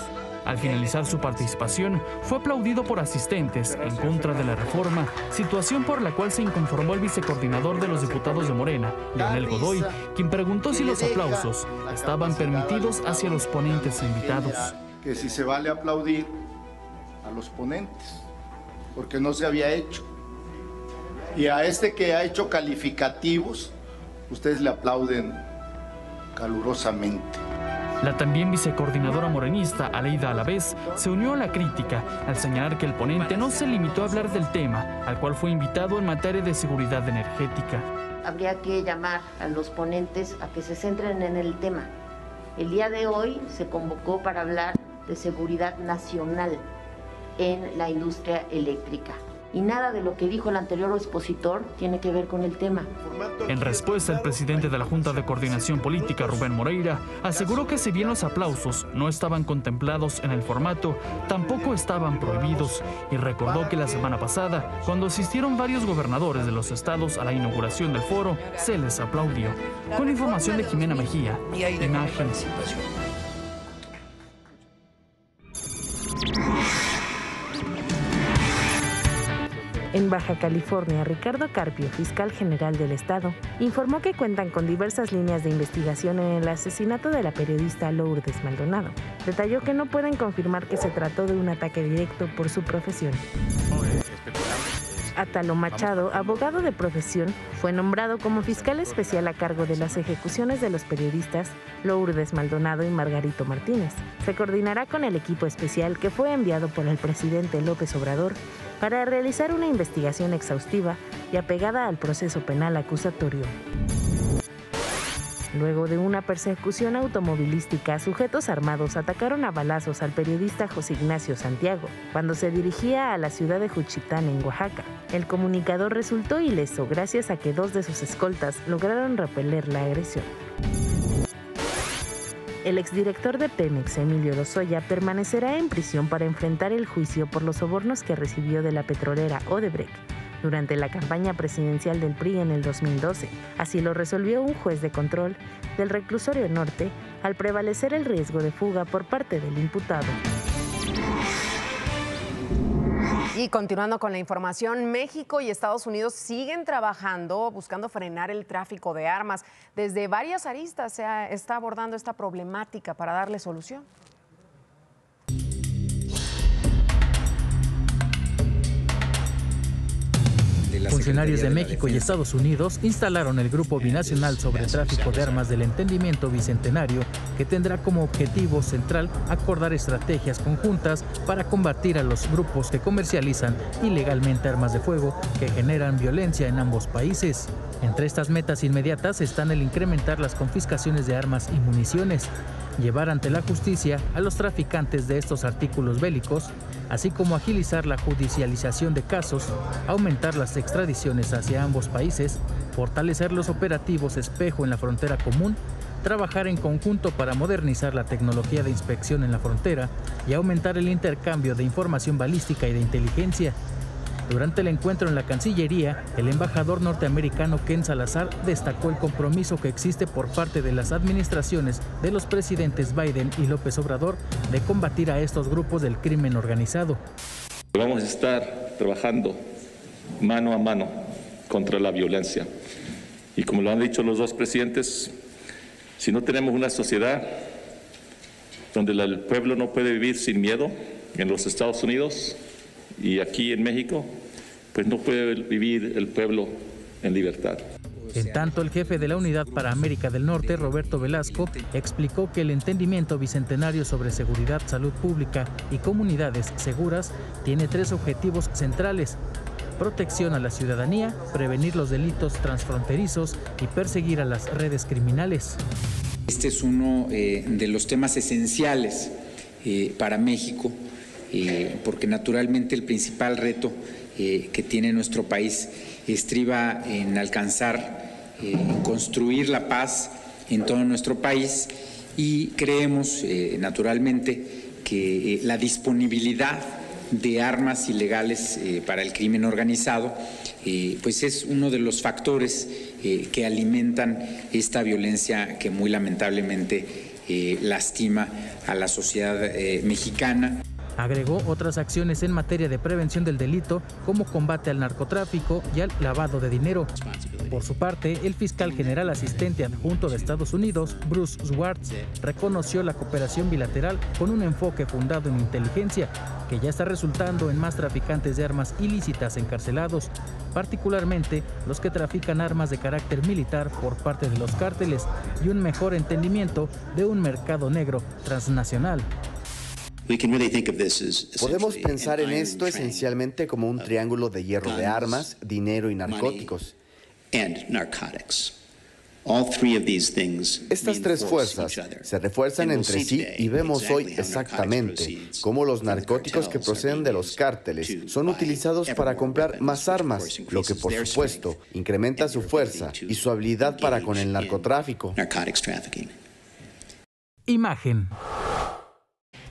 Al finalizar su participación, fue aplaudido por asistentes en contra de la reforma, situación por la cual se inconformó el vicecoordinador de los diputados de Morena, Leonel Godoy, quien preguntó si los aplausos estaban permitidos hacia los ponentes invitados.
Que si se vale aplaudir a los ponentes, porque no se había hecho. Y a este que ha hecho calificativos, ustedes le aplauden calurosamente.
La también vicecoordinadora morenista, Aleida Alavés, se unió a la crítica al señalar que el ponente no se limitó a hablar del tema, al cual fue invitado en materia de seguridad energética.
Habría que llamar a los ponentes a que se centren en el tema. El día de hoy se convocó para hablar de seguridad nacional en la industria eléctrica. Y nada de lo que dijo el anterior expositor tiene que ver con el tema.
En respuesta, el presidente de la Junta de Coordinación Política, Rubén Moreira, aseguró que si bien los aplausos no estaban contemplados en el formato, tampoco estaban prohibidos, y recordó que la semana pasada, cuando asistieron varios gobernadores de los estados a la inauguración del foro, se les aplaudió. Con información de Jimena Mejía, Imagen.
En Baja California, Ricardo Carpio, fiscal general del estado, informó que cuentan con diversas líneas de investigación en el asesinato de la periodista Lourdes Maldonado. Detalló que no pueden confirmar que se trató de un ataque directo por su profesión. Atalo Machado, abogado de profesión, fue nombrado como fiscal especial a cargo de las ejecuciones de los periodistas Lourdes Maldonado y Margarito Martínez. Se coordinará con el equipo especial que fue enviado por el presidente López Obrador para realizar una investigación exhaustiva y apegada al proceso penal acusatorio. Luego de una persecución automovilística, sujetos armados atacaron a balazos al periodista José Ignacio Santiago cuando se dirigía a la ciudad de Juchitán, en Oaxaca. El comunicador resultó ileso gracias a que 2 de sus escoltas lograron repeler la agresión. El exdirector de Pemex, Emilio Lozoya, permanecerá en prisión para enfrentar el juicio por los sobornos que recibió de la petrolera Odebrecht durante la campaña presidencial del PRI en el 2012. Así lo resolvió un juez de control del reclusorio norte al prevalecer el riesgo de fuga por parte del imputado.
Y continuando con la información, México y Estados Unidos siguen trabajando, buscando frenar el tráfico de armas. Desde varias aristas se está abordando esta problemática para darle solución.
Funcionarios de México y Estados Unidos instalaron el Grupo Binacional sobre Tráfico de Armas del Entendimiento Bicentenario, que tendrá como objetivo central acordar estrategias conjuntas para combatir a los grupos que comercializan ilegalmente armas de fuego que generan violencia en ambos países. Entre estas metas inmediatas están el incrementar las confiscaciones de armas y municiones, llevar ante la justicia a los traficantes de estos artículos bélicos, así como agilizar la judicialización de casos, aumentar las extradiciones hacia ambos países, fortalecer los operativos espejo en la frontera común, trabajar en conjunto para modernizar la tecnología de inspección en la frontera y aumentar el intercambio de información balística y de inteligencia. Durante el encuentro en la Cancillería, el embajador norteamericano Ken Salazar destacó el compromiso que existe por parte de las administraciones de los presidentes Biden y López Obrador de combatir a estos grupos del crimen organizado.
Vamos a estar trabajando mano a mano contra la violencia. Y como lo han dicho los dos presidentes, si no tenemos una sociedad donde el pueblo no puede vivir sin miedo en los Estados Unidos y aquí en México, pues no puede vivir el pueblo en libertad.
En tanto, el jefe de la Unidad para América del Norte, Roberto Velasco, explicó que el entendimiento bicentenario sobre seguridad, salud pública y comunidades seguras tiene 3 objetivos centrales: protección a la ciudadanía, prevenir los delitos transfronterizos y perseguir a las redes criminales.
Este es uno de los temas esenciales para México, porque naturalmente el principal reto que tiene nuestro país estriba en alcanzar, en construir la paz en todo nuestro país, y creemos naturalmente que la disponibilidad de armas ilegales para el crimen organizado pues es uno de los factores que alimentan esta violencia que muy lamentablemente lastima a la sociedad mexicana.
Agregó otras acciones en materia de prevención del delito, como combate al narcotráfico y al lavado de dinero. Por su parte, el fiscal general asistente adjunto de Estados Unidos, Bruce Schwartz, reconoció la cooperación bilateral con un enfoque fundado en inteligencia, que ya está resultando en más traficantes de armas ilícitas encarcelados, particularmente los que trafican armas de carácter militar por parte de los cárteles, y un mejor entendimiento de un mercado negro transnacional.
Podemos pensar en esto esencialmente como un triángulo de hierro de armas, dinero y narcóticos. Estas 3 fuerzas se refuerzan entre sí y vemos hoy exactamente cómo los narcóticos que proceden de los cárteles son utilizados para comprar más armas, lo que por supuesto incrementa su fuerza y su habilidad para con el narcotráfico.
Imagen.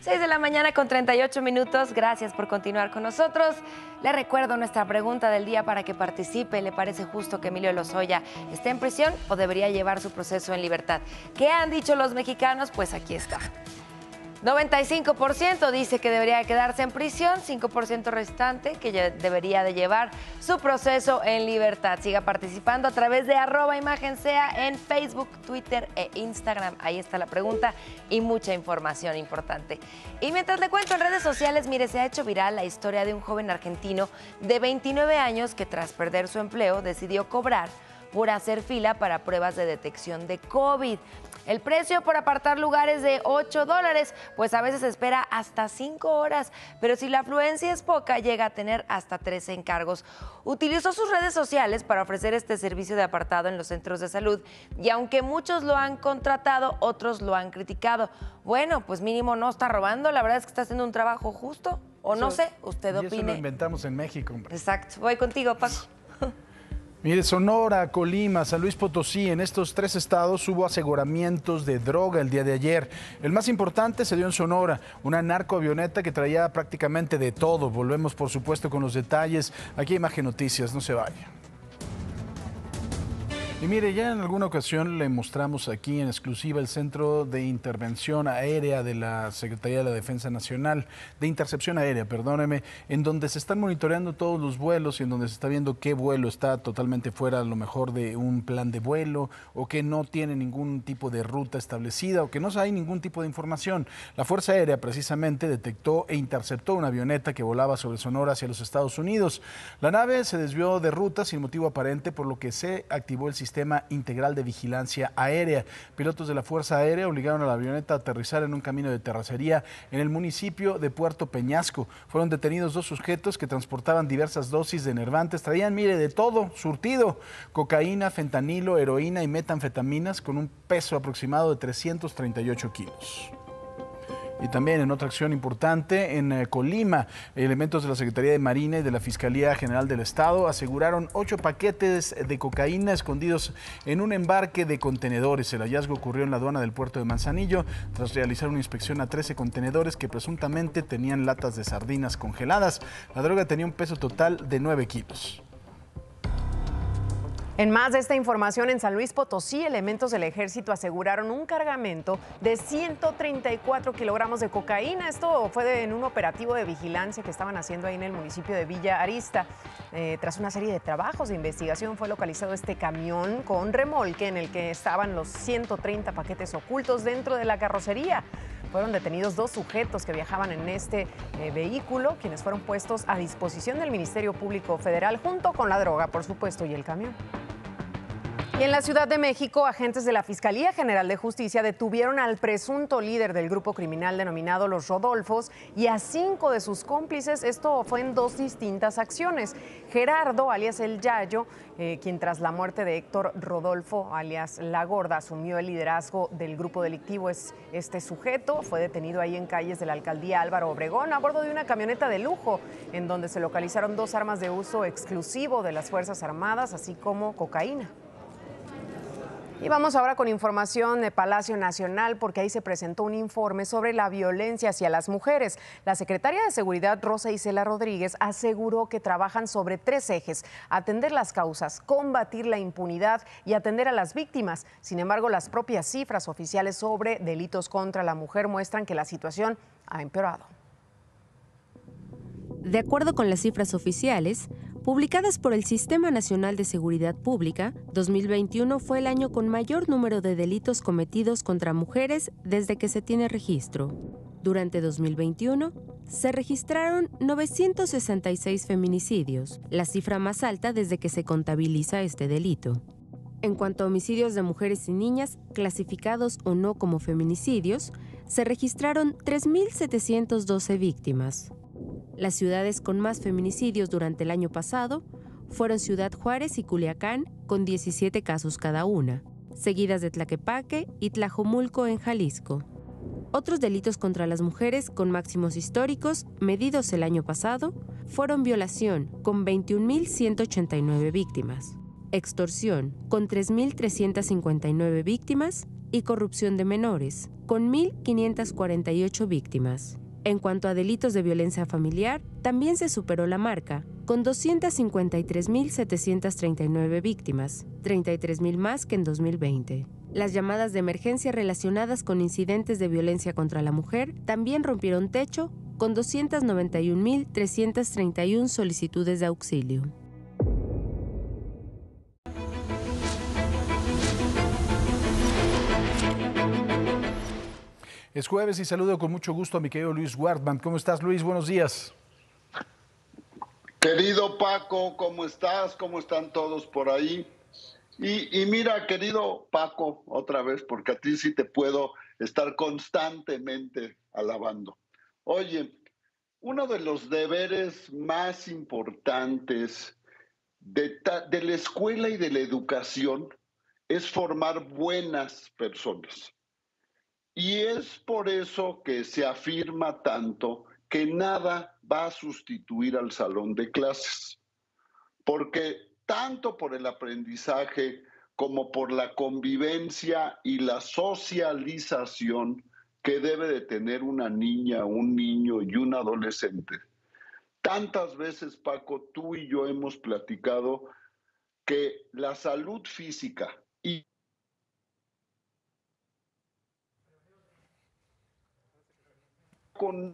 6 de la mañana con 38 minutos. Gracias por continuar con nosotros. Le recuerdo nuestra pregunta del día para que participe. ¿Le parece justo que Emilio Lozoya esté en prisión o debería llevar su proceso en libertad? ¿Qué han dicho los mexicanos? Pues aquí está. 95% dice que debería quedarse en prisión, 5% restante que debería de llevar su proceso en libertad. Siga participando a través de @ImagenSea en Facebook, Twitter e Instagram. Ahí está la pregunta y mucha información importante. Y mientras le cuento en redes sociales, mire, se ha hecho viral la historia de un joven argentino de 29 años que tras perder su empleo decidió cobrar por hacer fila para pruebas de detección de COVID. El precio por apartar lugares de $8, pues a veces espera hasta 5 horas, pero si la afluencia es poca, llega a tener hasta 13 encargos. Utilizó sus redes sociales para ofrecer este servicio de apartado en los centros de salud y aunque muchos lo han contratado, otros lo han criticado. Bueno, pues mínimo no está robando, la verdad es que está haciendo un trabajo justo, o no sé, usted opine.
Eso lo inventamos en México, hombre.
Exacto, voy contigo, Paco.
Mire, Sonora, Colima, San Luis Potosí, en estos 3 estados hubo aseguramientos de droga el día de ayer. El más importante se dio en Sonora, una narcoavioneta que traía prácticamente de todo. Volvemos, por supuesto, con los detalles. Aquí hay Imagen Noticias, no se vaya. Y mire, ya en alguna ocasión le mostramos aquí en exclusiva el Centro de Intervención Aérea de la Secretaría de la Defensa Nacional, de Intercepción Aérea, perdóneme, en donde se están monitoreando todos los vuelos y en donde se está viendo qué vuelo está totalmente fuera a lo mejor de un plan de vuelo o que no tiene ningún tipo de ruta establecida o que no hay ningún tipo de información. La Fuerza Aérea precisamente detectó e interceptó una avioneta que volaba sobre Sonora hacia los Estados Unidos. La nave se desvió de ruta sin motivo aparente, por lo que se activó el Sistema Integral de Vigilancia Aérea. Pilotos de la Fuerza Aérea obligaron a la avioneta a aterrizar en un camino de terracería en el municipio de Puerto Peñasco. Fueron detenidos 2 sujetos que transportaban diversas dosis de enervantes. Traían, mire, de todo, surtido: cocaína, fentanilo, heroína y metanfetaminas con un peso aproximado de 338 kilos. Y también en otra acción importante, en Colima, elementos de la Secretaría de Marina y de la Fiscalía General del Estado aseguraron 8 paquetes de cocaína escondidos en un embarque de contenedores. El hallazgo ocurrió en la aduana del puerto de Manzanillo tras realizar una inspección a 13 contenedores que presuntamente tenían latas de sardinas congeladas. La droga tenía un peso total de 9 kilos.
En más de esta información, en San Luis Potosí, elementos del ejército aseguraron un cargamento de 134 kilogramos de cocaína. Esto fue en un operativo de vigilancia que estaban haciendo ahí en el municipio de Villa Arista. Tras una serie de trabajos de investigación fue localizado este camión con remolque en el que estaban los 130 paquetes ocultos dentro de la carrocería. Fueron detenidos 2 sujetos que viajaban en este vehículo, quienes fueron puestos a disposición del Ministerio Público Federal junto con la droga, por supuesto, y el camión. Y en la Ciudad de México, agentes de la Fiscalía General de Justicia detuvieron al presunto líder del grupo criminal denominado Los Rodolfos y a 5 de sus cómplices. Esto fue en 2 distintas acciones. Gerardo, alias El Yayo, quien tras la muerte de Héctor Rodolfo, alias La Gorda, asumió el liderazgo del grupo delictivo. Este sujeto fue detenido ahí en calles de la alcaldía Álvaro Obregón a bordo de una camioneta de lujo, en donde se localizaron 2 armas de uso exclusivo de las Fuerzas Armadas, así como cocaína. Y vamos ahora con información de Palacio Nacional, porque ahí se presentó un informe sobre la violencia hacia las mujeres. La secretaria de Seguridad, Rosa Isela Rodríguez, aseguró que trabajan sobre 3 ejes: atender las causas, combatir la impunidad y atender a las víctimas. Sin embargo, las propias cifras oficiales sobre delitos contra la mujer muestran que la situación ha empeorado.
De acuerdo con las cifras oficiales, publicadas por el Sistema Nacional de Seguridad Pública, 2021 fue el año con mayor número de delitos cometidos contra mujeres desde que se tiene registro. Durante 2021, se registraron 966 feminicidios, la cifra más alta desde que se contabiliza este delito. En cuanto a homicidios de mujeres y niñas, clasificados o no como feminicidios, se registraron 3.712 víctimas. Las ciudades con más feminicidios durante el año pasado fueron Ciudad Juárez y Culiacán, con 17 casos cada una, seguidas de Tlaquepaque y Tlajomulco en Jalisco. Otros delitos contra las mujeres con máximos históricos medidos el año pasado fueron violación, con 21.189 víctimas, extorsión, con 3.359 víctimas y corrupción de menores, con 1.548 víctimas. En cuanto a delitos de violencia familiar, también se superó la marca, con 253.739 víctimas, 33.000 más que en 2020. Las llamadas de emergencia relacionadas con incidentes de violencia contra la mujer también rompieron techo, con 291.331 solicitudes de auxilio.
Es jueves y saludo con mucho gusto a mi querido Luis Wartman. ¿Cómo estás, Luis? Buenos días.
Querido Paco, ¿cómo estás? ¿Cómo están todos por ahí? Y mira, querido Paco, otra vez, porque a ti sí te puedo estar constantemente alabando. Oye, uno de los deberes más importantes de la escuela y de la educación es formar buenas personas. Y es por eso que se afirma tanto que nada va a sustituir al salón de clases. Porque tanto por el aprendizaje como por la convivencia y la socialización que debe de tener una niña, un niño y un adolescente. Tantas veces, Paco, tú y yo hemos platicado que la salud física y con...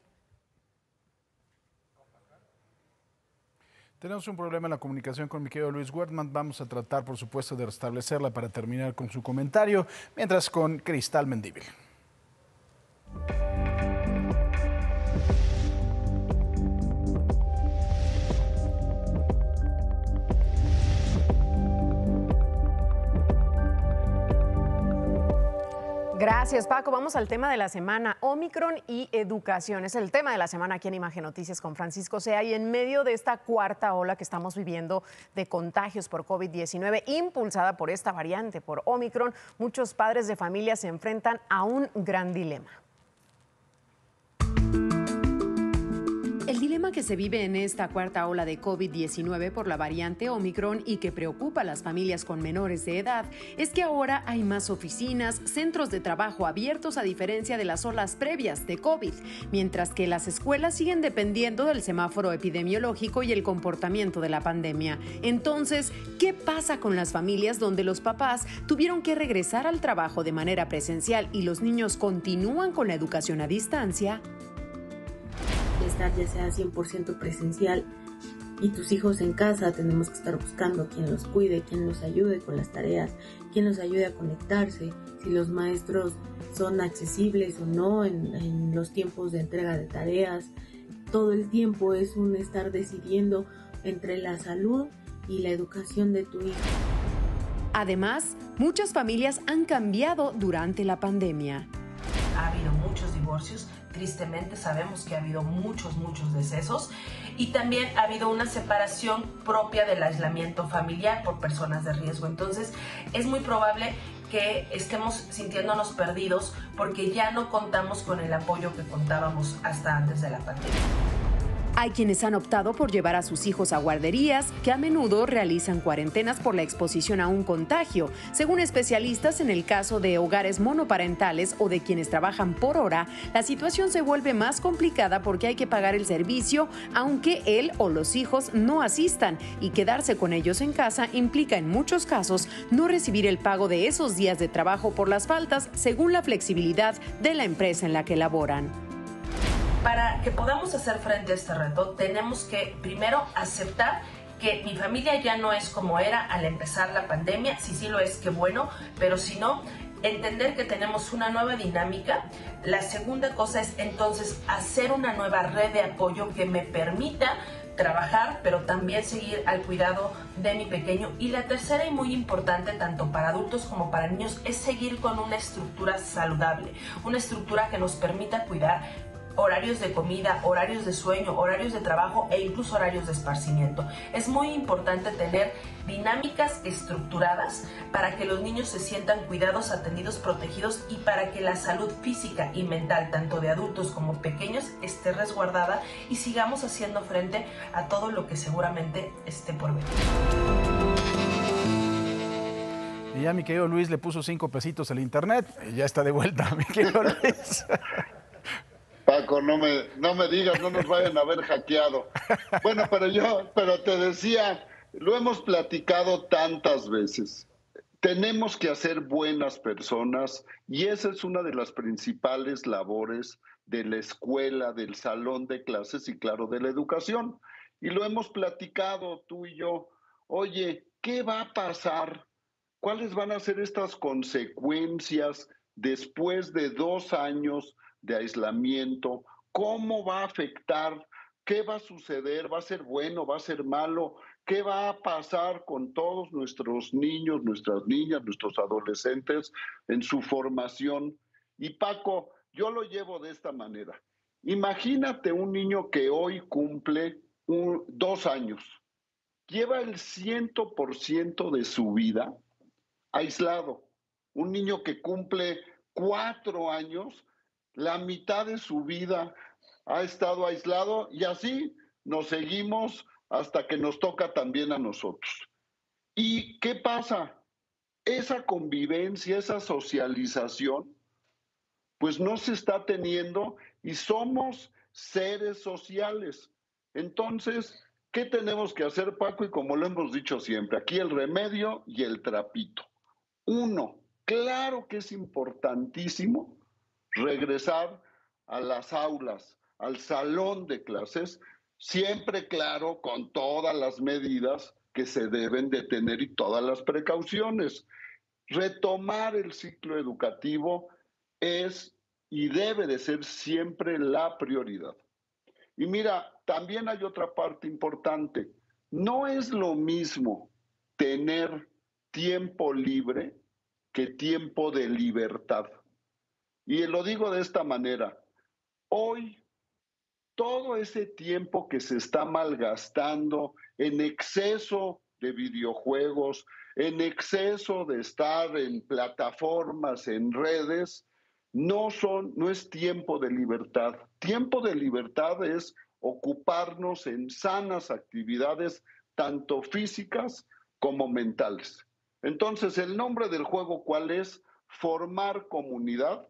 Tenemos un problema en la comunicación con mi querido Luis Wertmann. Vamos a tratar, por supuesto, de restablecerla para terminar con su comentario, mientras con Cristal Mendívil.
Gracias, Paco. Vamos al tema de la semana, Omicron y educación. Es el tema de la semana aquí en Imagen Noticias con Francisco Sea. Y en medio de esta cuarta ola que estamos viviendo de contagios por COVID-19, impulsada por esta variante, por Omicron, muchos padres de familia se enfrentan a un gran dilema. El dilema que se vive en esta cuarta ola de COVID-19 por la variante Omicron y que preocupa a las familias con menores de edad es que ahora hay más oficinas, centros de trabajo abiertos a diferencia de las olas previas de COVID, mientras que las escuelas siguen dependiendo del semáforo epidemiológico y el comportamiento de la pandemia. Entonces, ¿qué pasa con las familias donde los papás tuvieron que regresar al trabajo de manera presencial y los niños continúan con la educación a distancia?
Estar ya sea 100% presencial y tus hijos en casa, tenemos que estar buscando quién los cuide, quién los ayude con las tareas, quién los ayude a conectarse, si los maestros son accesibles o no en los tiempos de entrega de tareas. Todo el tiempo es un estar decidiendo entre la salud y la educación de tu hijo.
Además, muchas familias han cambiado durante la pandemia.
Ha habido muchos divorcios, tristemente sabemos que ha habido muchos decesos y también ha habido una separación propia del aislamiento familiar por personas de riesgo. Entonces es muy probable que estemos sintiéndonos perdidos porque ya no contamos con el apoyo que contábamos hasta antes de la pandemia.
Hay quienes han optado por llevar a sus hijos a guarderías, que a menudo realizan cuarentenas por la exposición a un contagio. Según especialistas, en el caso de hogares monoparentales o de quienes trabajan por hora, la situación se vuelve más complicada porque hay que pagar el servicio, aunque él o los hijos no asistan, y quedarse con ellos en casa implica en muchos casos no recibir el pago de esos días de trabajo por las faltas, según la flexibilidad de la empresa en la que laboran.
Para que podamos hacer frente a este reto, tenemos que primero aceptar que mi familia ya no es como era al empezar la pandemia. Si sí lo es, qué bueno, pero si no, entender que tenemos una nueva dinámica. La segunda cosa es entonces hacer una nueva red de apoyo que me permita trabajar, pero también seguir al cuidado de mi pequeño. Y la tercera y muy importante, tanto para adultos como para niños, es seguir con una estructura saludable, una estructura que nos permita cuidar horarios de comida, horarios de sueño, horarios de trabajo e incluso horarios de esparcimiento. Es muy importante tener dinámicas estructuradas para que los niños se sientan cuidados, atendidos, protegidos y para que la salud física y mental, tanto de adultos como pequeños, esté resguardada y sigamos haciendo frente a todo lo que seguramente esté por venir.
Y ya mi querido Luis le puso 5 pesitos al internet y ya está de vuelta, mi querido Luis.
Paco, no me digas, no nos vayan a haber hackeado. Bueno, pero te decía, lo hemos platicado tantas veces. Tenemos que hacer buenas personas y esa es una de las principales labores de la escuela, del salón de clases y claro, de la educación. Y lo hemos platicado tú y yo. Oye, ¿qué va a pasar? ¿Cuáles van a ser estas consecuencias después de 2 años de aislamiento? ¿Cómo va a afectar? ¿Qué va a suceder? ¿Va a ser bueno? ¿Va a ser malo? ¿Qué va a pasar con todos nuestros niños, nuestras niñas, nuestros adolescentes en su formación? Y Paco, yo lo llevo de esta manera. Imagínate un niño que hoy cumple 2 años. Lleva el 100% de su vida aislado. Un niño que cumple 4 años, la mitad de su vida ha estado aislado y así nos seguimos hasta que nos toca también a nosotros. ¿Y qué pasa? Esa convivencia, esa socialización, pues no se está teniendo y somos seres sociales. Entonces, ¿qué tenemos que hacer, Paco? Y como lo hemos dicho siempre, aquí el remedio y el trapito. 1, claro que es importantísimo regresar a las aulas, al salón de clases, siempre claro, con todas las medidas que se deben de tener y todas las precauciones. Retomar el ciclo educativo es y debe de ser siempre la prioridad. Y mira, también hay otra parte importante. No es lo mismo tener tiempo libre que tiempo de libertad. Y lo digo de esta manera. Hoy, todo ese tiempo que se está malgastando en exceso de videojuegos, en exceso de estar en plataformas, en redes, no es tiempo de libertad. Tiempo de libertad es ocuparnos en sanas actividades, tanto físicas como mentales. Entonces, el nombre del juego, ¿cuál es? Formar comunidad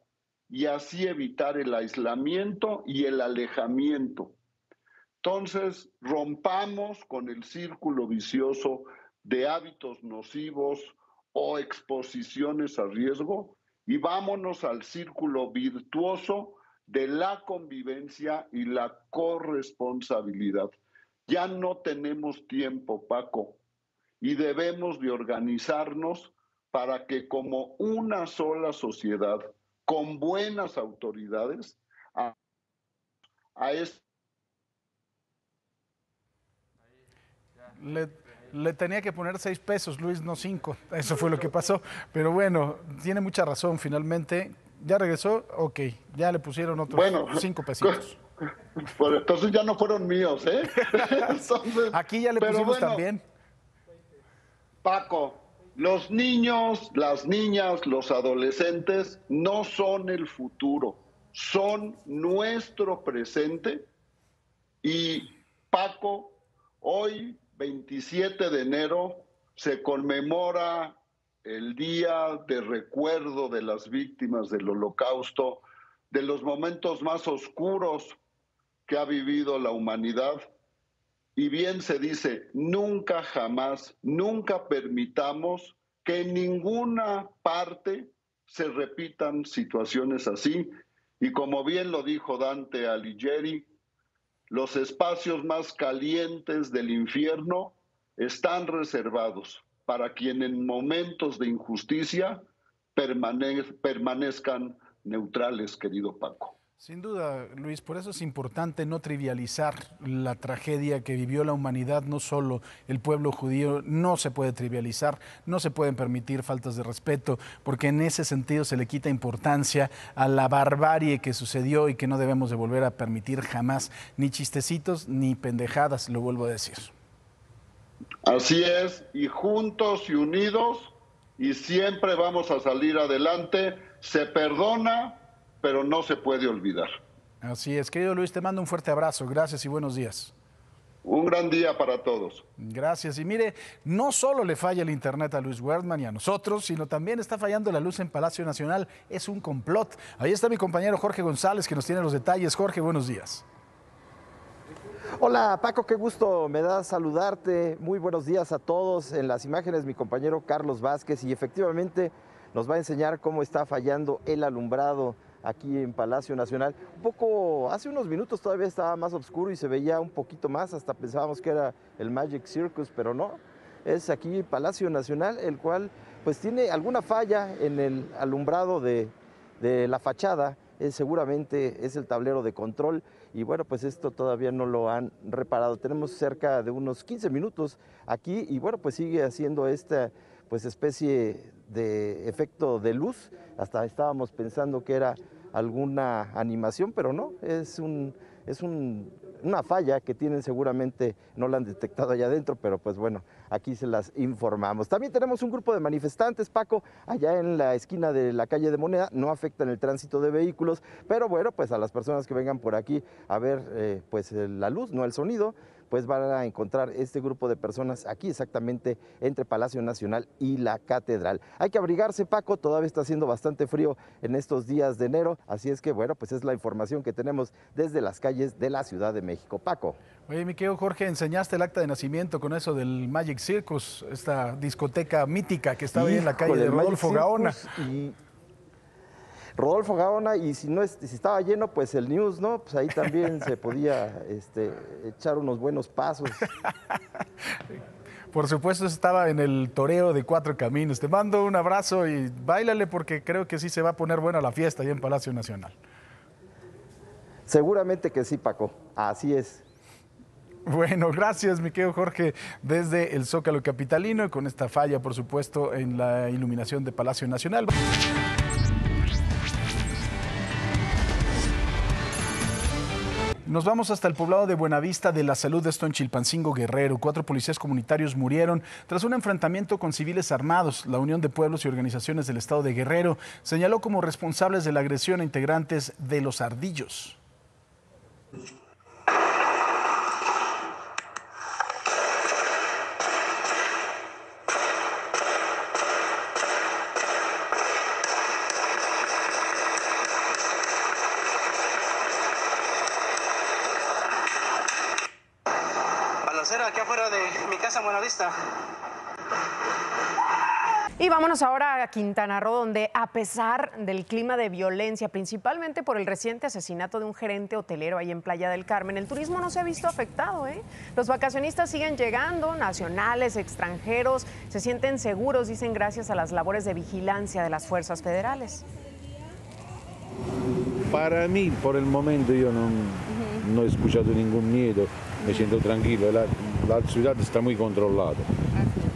y así evitar el aislamiento y el alejamiento. Entonces, rompamos con el círculo vicioso de hábitos nocivos o exposiciones a riesgo y vámonos al círculo virtuoso de la convivencia y la corresponsabilidad. Ya no tenemos tiempo, Paco, y debemos de organizarnos para que como una sola sociedad, con buenas autoridades, a esto.
Le tenía que poner 6 pesos, Luis, no 5. Eso fue lo que pasó. Pero bueno, tiene mucha razón. Finalmente, ¿ya regresó? Ok, ya le pusieron otros 5 pesitos.
Bueno, entonces ya no fueron míos, ¿eh? Entonces,
aquí ya le pusimos también.
Paco, los niños, las niñas, los adolescentes no son el futuro, son nuestro presente. Y Paco, hoy, 27 de enero, se conmemora el Día de Recuerdo de las Víctimas del Holocausto, de los momentos más oscuros que ha vivido la humanidad. Y bien se dice, nunca jamás, nunca permitamos que en ninguna parte se repitan situaciones así. Y como bien lo dijo Dante Alighieri, los espacios más calientes del infierno están reservados para quien en momentos de injusticia permanezcan neutrales, querido Paco.
Sin duda, Luis, por eso es importante no trivializar la tragedia que vivió la humanidad, no solo el pueblo judío, no se puede trivializar, no se pueden permitir faltas de respeto, porque en ese sentido se le quita importancia a la barbarie que sucedió y que no debemos de volver a permitir jamás, ni chistecitos ni pendejadas, lo vuelvo a decir.
Así es, y juntos y unidos, y siempre vamos a salir adelante, se perdona, pero no se puede olvidar.
Así es, querido Luis, te mando un fuerte abrazo, gracias y buenos días.
Un gran día para todos.
Gracias. Y mire, no solo le falla el internet a Luis Wertmann y a nosotros, sino también está fallando la luz en Palacio Nacional. Es un complot. Ahí está mi compañero Jorge González que nos tiene los detalles. Jorge, buenos días.
Hola Paco, qué gusto me da saludarte. Muy buenos días a todos. En las imágenes mi compañero Carlos Vázquez y efectivamente nos va a enseñar cómo está fallando el alumbrado aquí en Palacio Nacional. Un poco, hace unos minutos todavía estaba más oscuro y se veía un poquito más, hasta pensábamos que era el Magic Circus, pero no. Es aquí Palacio Nacional, el cual pues tiene alguna falla en el alumbrado de la fachada seguramente es el tablero de control y bueno, pues esto todavía no lo han reparado. Tenemos cerca de unos 15 minutos aquí y bueno, pues sigue haciendo esta pues especie de efecto de luz. Hasta estábamos pensando que era alguna animación, pero no, es una falla que tienen, seguramente no la han detectado allá adentro, pero pues bueno, aquí se las informamos. También tenemos un grupo de manifestantes, Paco, allá en la esquina de la calle de Moneda. No afectan el tránsito de vehículos, pero bueno, pues a las personas que vengan por aquí a ver pues la luz, no el sonido, pues van a encontrar este grupo de personas aquí exactamente entre Palacio Nacional y la Catedral. Hay que abrigarse, Paco, todavía está haciendo bastante frío en estos días de enero, así es que bueno, pues es la información que tenemos desde las calles de la Ciudad de México. Paco.
Oye, mi querido Jorge, enseñaste el acta de nacimiento con eso del Magic Circus, esta discoteca mítica que estaba ahí en la calle de Rodolfo Gaona.
Rodolfo Gaona, y si estaba lleno, pues el News, ¿no? Pues ahí también se podía echar unos buenos pasos.
Por supuesto, estaba en el toreo de Cuatro Caminos. Te mando un abrazo y báilale porque creo que sí se va a poner buena la fiesta ahí en Palacio Nacional.
Seguramente que sí, Paco. Así es.
Bueno, gracias, mi querido Jorge, desde el Zócalo capitalino, con esta falla, por supuesto, en la iluminación de Palacio Nacional. Nos vamos hasta el poblado de Buenavista de la Salud, esto en Chilpancingo, Guerrero. 4 policías comunitarios murieron tras un enfrentamiento con civiles armados. La Unión de Pueblos y Organizaciones del Estado de Guerrero señaló como responsables de la agresión a integrantes de los Ardillos.
Aquí afuera de mi casa en Buenavista.
Y vámonos ahora a Quintana Roo, donde a pesar del clima de violencia, principalmente por el reciente asesinato de un gerente hotelero ahí en Playa del Carmen, el turismo no se ha visto afectado, ¿eh? Los vacacionistas siguen llegando, nacionales, extranjeros, se sienten seguros, dicen, gracias a las labores de vigilancia de las fuerzas federales.
Para mí, por el momento, yo no he escuchado ningún miedo. Me siento tranquilo, la ciudad está muy controlada.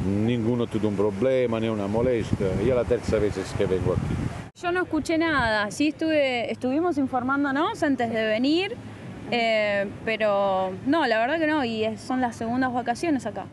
Ninguno tuvo un problema, ni una molestia. Y es la tercera vez que vengo aquí.
Yo no escuché nada, sí estuvimos informándonos antes de venir, pero no, la verdad que no, y son las segundas vacaciones acá.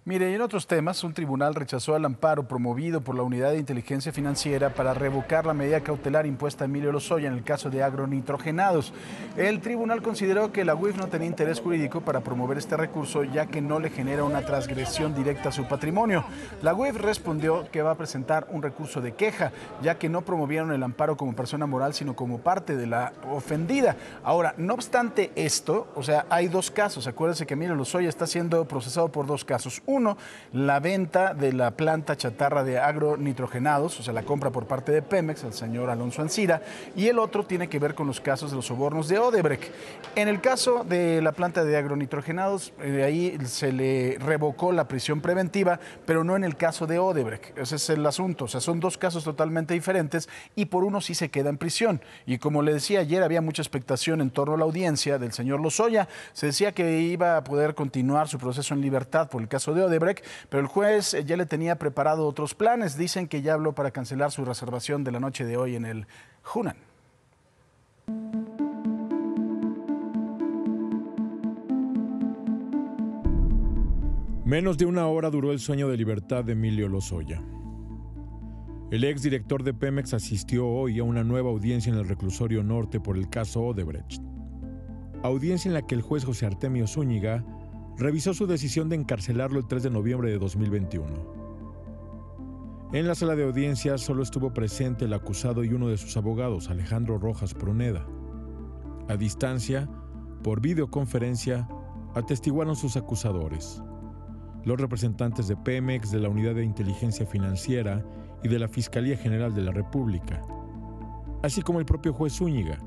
Mire, y en otros temas, un tribunal rechazó el amparo promovido por la Unidad de Inteligencia Financiera para revocar la medida cautelar impuesta a Emilio Lozoya en el caso de agronitrogenados. El tribunal consideró que la UIF no tenía interés jurídico para promover este recurso, ya que no le genera una transgresión directa a su patrimonio. La UIF respondió que va a presentar un recurso de queja, ya que no promovieron el amparo como persona moral, sino como parte de la ofendida. Ahora, no obstante esto, o sea, hay 2 casos. Acuérdense que Emilio Lozoya está siendo procesado por 2 casos. Uno, la venta de la planta chatarra de agronitrogenados, o sea, la compra por parte de Pemex al señor Alonso Ancira, y el otro tiene que ver con los casos de los sobornos de Odebrecht. En el caso de la planta de agronitrogenados, ahí se le revocó la prisión preventiva, pero no en el caso de Odebrecht. Ese es el asunto, o sea, son 2 casos totalmente diferentes y por uno sí se queda en prisión. Y como le decía ayer, había mucha expectación en torno a la audiencia del señor Lozoya. Se decía que iba a poder continuar su proceso en libertad por el caso de Odebrecht, pero el juez ya le tenía preparado otros planes. Dicen que ya habló para cancelar su reservación de la noche de hoy en el Hunan.
Menos de una hora duró el sueño de libertad de Emilio Lozoya. El exdirector de Pemex asistió hoy a una nueva audiencia en el reclusorio norte por el caso Odebrecht. Audiencia en la que el juez José Artemio Zúñiga revisó su decisión de encarcelarlo el 3 de noviembre de 2021. En la sala de audiencia solo estuvo presente el acusado y uno de sus abogados, Alejandro Rojas Pruneda. A distancia, por videoconferencia, atestiguaron sus acusadores, los representantes de Pemex, de la Unidad de Inteligencia Financiera y de la Fiscalía General de la República, así como el propio juez Zúñiga,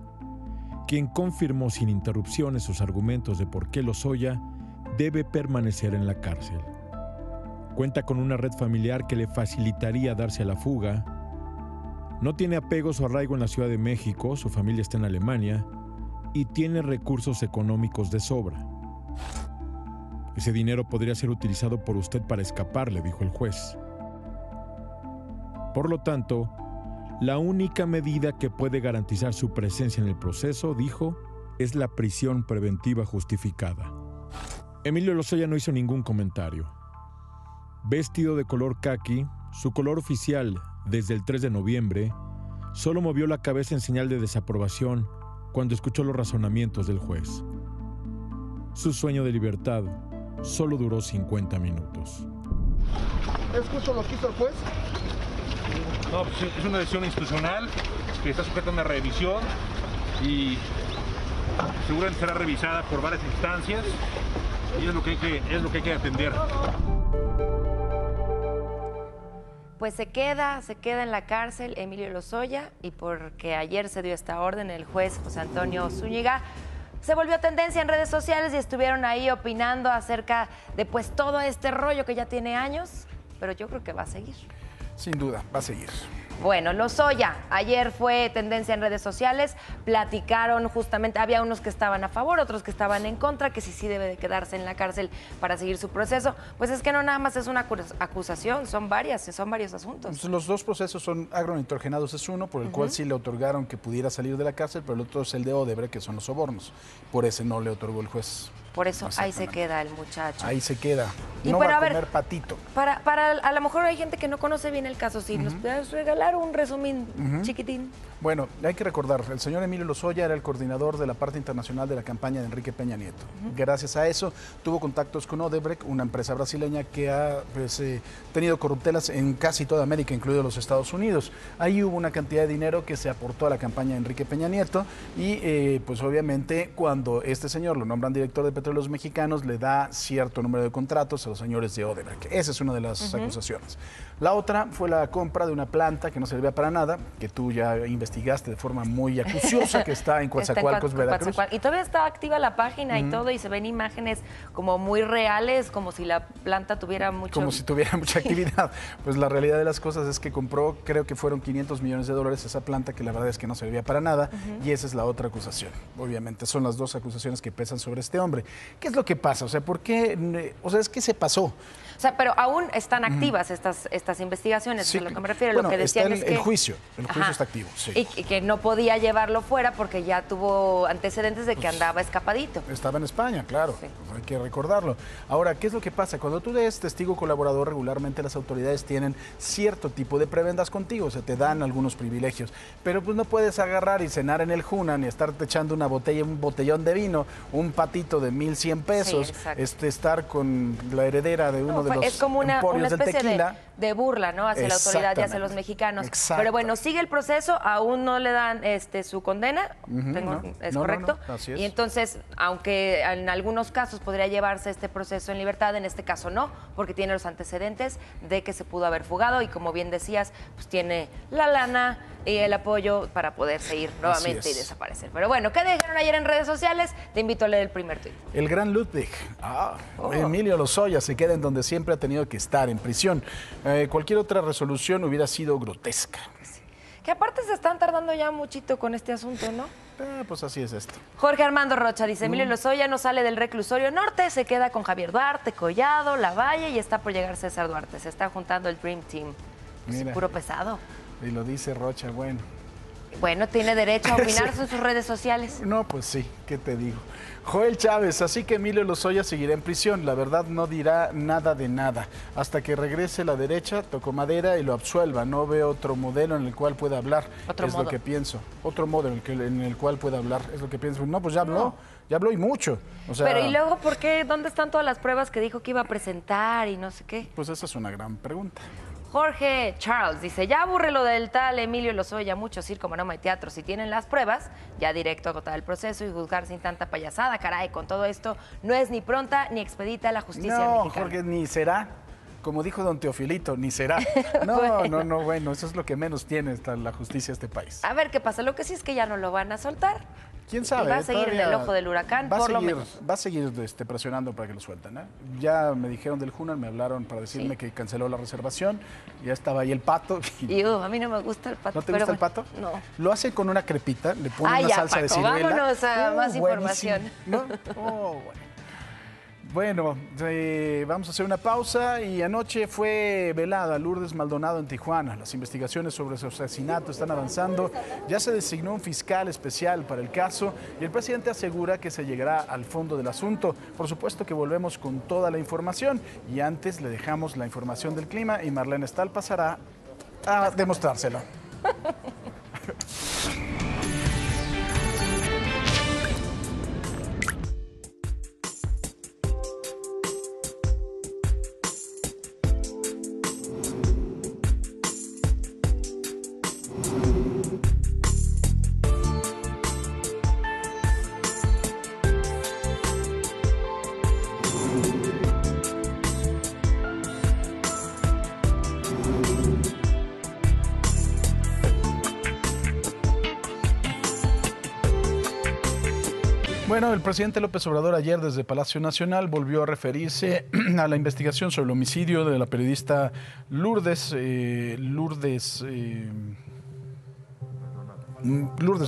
quien confirmó sin interrupciones sus argumentos de por qué Lozoya debe permanecer en la cárcel. Cuenta con una red familiar que le facilitaría darse a la fuga, No tiene apegos o arraigo en la Ciudad de México, su familia está en Alemania y tiene recursos económicos de sobra. Ese dinero podría ser utilizado por usted para escapar, le dijo el juez. Por lo tanto, la única medida que puede garantizar su presencia en el proceso, dijo, es la prisión preventiva justificada. Emilio Lozoya no hizo ningún comentario. Vestido de color caqui, su color oficial desde el 3 de noviembre, solo movió la cabeza en señal de desaprobación cuando escuchó los razonamientos del juez. Su sueño de libertad solo duró 50 minutos.
¿Es justo lo que hizo el juez?
No, pues es una decisión institucional que está sujeta a una revisión y seguramente será revisada por varias instancias y es lo que hay que atender.
Pues se queda en la cárcel Emilio Lozoya, y porque ayer se dio esta orden, el juez José Antonio Zúñiga se volvió tendencia en redes sociales y estuvieron ahí opinando acerca de pues todo este rollo que ya tiene años, pero yo creo que va a seguir.
Sin duda, va a seguir.
Bueno, Lozoya, ayer fue tendencia en redes sociales, platicaron justamente, había unos que estaban a favor, otros que estaban en contra, que sí debe de quedarse en la cárcel para seguir su proceso. Pues es que no nada más es una acusación, son varios asuntos.
Los dos procesos son agronitrogenados, es uno por el cual sí le otorgaron que pudiera salir de la cárcel, pero el otro es el de Odebrecht, que son los sobornos. Por ese no le otorgó el juez.
Por eso ahí se queda el muchacho.
Ahí se queda.
Y
no
pero,
va a comer patito.
Para a lo mejor hay gente que no conoce bien el caso. Si nos puedes regalar un resumen chiquitín.
Bueno, hay que recordar, el señor Emilio Lozoya era el coordinador de la parte internacional de la campaña de Enrique Peña Nieto. Gracias a eso tuvo contactos con Odebrecht, una empresa brasileña que ha tenido corruptelas en casi toda América, incluidos los Estados Unidos. Ahí hubo una cantidad de dinero que se aportó a la campaña de Enrique Peña Nieto y pues obviamente cuando este señor lo nombran director de Petróleos Mexicanos le da cierto número de contratos a los señores de Odebrecht. Esa es una de las acusaciones. La otra fue la compra de una planta que no servía para nada, que tú ya investigaste de forma muy acuciosa, que está en Coatzacoalcos, Veracruz.
Y todavía está activa la página y todo, y se ven imágenes como muy reales, como si la planta tuviera mucho...
Como si tuviera mucha actividad. Pues la realidad de las cosas es que compró, creo que fueron $500 millones esa planta, que la verdad es que no servía para nada, y esa es la otra acusación. Obviamente, son las dos acusaciones que pesan sobre este hombre. ¿Qué es lo que pasa? O sea, ¿por qué? O sea, es que se pasó.
O sea, pero aún están activas estas investigaciones, sí, es a lo que me refiero.
Bueno,
lo que decían
está el juicio está activo. Sí.
Y que no podía llevarlo fuera porque ya tuvo antecedentes de que andaba escapadito.
Estaba en España, claro, sí. Hay que recordarlo. Ahora, ¿qué es lo que pasa? Cuando tú eres testigo colaborador, regularmente las autoridades tienen cierto tipo de prebendas contigo, o sea, te dan algunos privilegios, pero pues no puedes agarrar y cenar en el Hunan y estarte echando un botellón de vino, un patito de 1,100 pesos, sí, estar con la heredera de uno de los
es como una especie de burla, ¿no? Hacia la autoridad y hacia los mexicanos.
Exacto.
Pero bueno, sigue el proceso, aún no le dan su condena, ¿es correcto?
No, así es.
Y entonces, aunque en algunos casos podría llevarse este proceso en libertad, en este caso no, porque tiene los antecedentes de que se pudo haber fugado y como bien decías, pues tiene la lana y el apoyo para poderse ir nuevamente y desaparecer. Pero bueno, ¿qué dijeron ayer en redes sociales? Te invito a leer el primer tuit.
El gran Ludwig, Emilio Lozoya se queda en donde siempre ha tenido que estar, en prisión. Cualquier otra resolución hubiera sido grotesca.
Sí. Que aparte se están tardando ya muchito con este asunto, ¿no?
Pues así es esto.
Jorge Armando Rocha dice, Emilio Lozoya no sale del reclusorio norte, se queda con Javier Duarte, Collado, Lavalle y está por llegar César Duarte. Se está juntando el Dream Team. Pues puro pesado.
Y lo dice Rocha, bueno.
Bueno, tiene derecho a opinar en sus redes sociales.
No, pues sí, ¿qué te digo? Joel Chávez, así que Emilio Lozoya seguirá en prisión. La verdad no dirá nada de nada. Hasta que regrese la derecha, tocó madera y lo absuelva. No veo otro modelo en el cual pueda hablar. Lo que pienso. Otro modo en el cual pueda hablar. Es lo que pienso. No, pues ya habló. No. Ya habló y mucho. O sea,
pero ¿y luego por qué? ¿Dónde están todas las pruebas que dijo que iba a presentar y no sé qué?
Pues esa es una gran pregunta.
Jorge Charles dice, ya aburre lo del tal Emilio Lozoya, mucho circo, maroma y teatro. Si tienen las pruebas, ya directo a agotar el proceso y juzgar sin tanta payasada. Caray, con todo esto no es ni pronta ni expedita la justicia mexicana.
No, Jorge, ni será. Como dijo don Teofilito, ni será. No, bueno, eso es lo que menos tiene la justicia de este país.
A ver qué pasa. Lo que sí es que ya no lo van a soltar.
¿Quién sabe?
Y va a seguir en el ojo del huracán, por lo menos.
Va a seguir presionando para que lo suelten. Ya me dijeron del Hunan, me hablaron para decirme que canceló la reservación. Ya estaba ahí el pato.
Y a mí no me gusta el pato.
¿No te gusta el pato?
No.
Lo hace con una crepita, le pone una salsa
Paco,
de ciruela.
Vámonos a más información.
¿No? Bueno, vamos a hacer una pausa. Y anoche fue velada Lourdes Maldonado en Tijuana. Las investigaciones sobre su asesinato están avanzando. Ya se designó un fiscal especial para el caso y el presidente asegura que se llegará al fondo del asunto. Por supuesto que volvemos con toda la información y antes le dejamos la información del clima y Marlene Stahl pasará a demostrárselo. Bueno, el presidente López Obrador ayer desde Palacio Nacional volvió a referirse a la investigación sobre el homicidio de la periodista Lourdes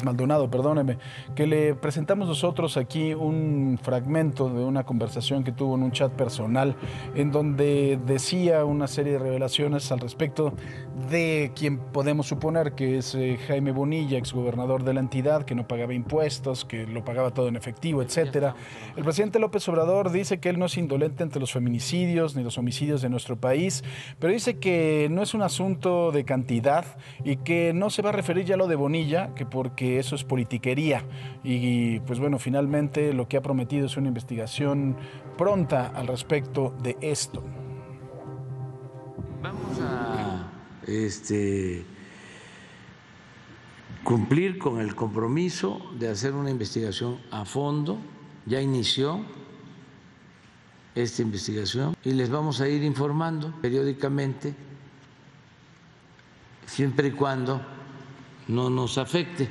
Maldonado, perdóneme, que le presentamos nosotros aquí un fragmento de una conversación que tuvo en un chat personal en donde decía una serie de revelaciones al respecto de quien podemos suponer que es Jaime Bonilla, exgobernador de la entidad, que no pagaba impuestos, que lo pagaba todo en efectivo, etcétera. El presidente López Obrador dice que él no es indolente ante los feminicidios ni los homicidios de nuestro país, pero dice que no es un asunto de cantidad y que no se va a referir ya a lo de Bonilla, que porque eso es politiquería. Y pues bueno, finalmente lo que ha prometido es una investigación pronta al respecto de esto.
Vamos a cumplir con el compromiso de hacer una investigación a fondo. Ya inició esta investigación y les vamos a ir informando periódicamente, siempre y cuando no nos afecte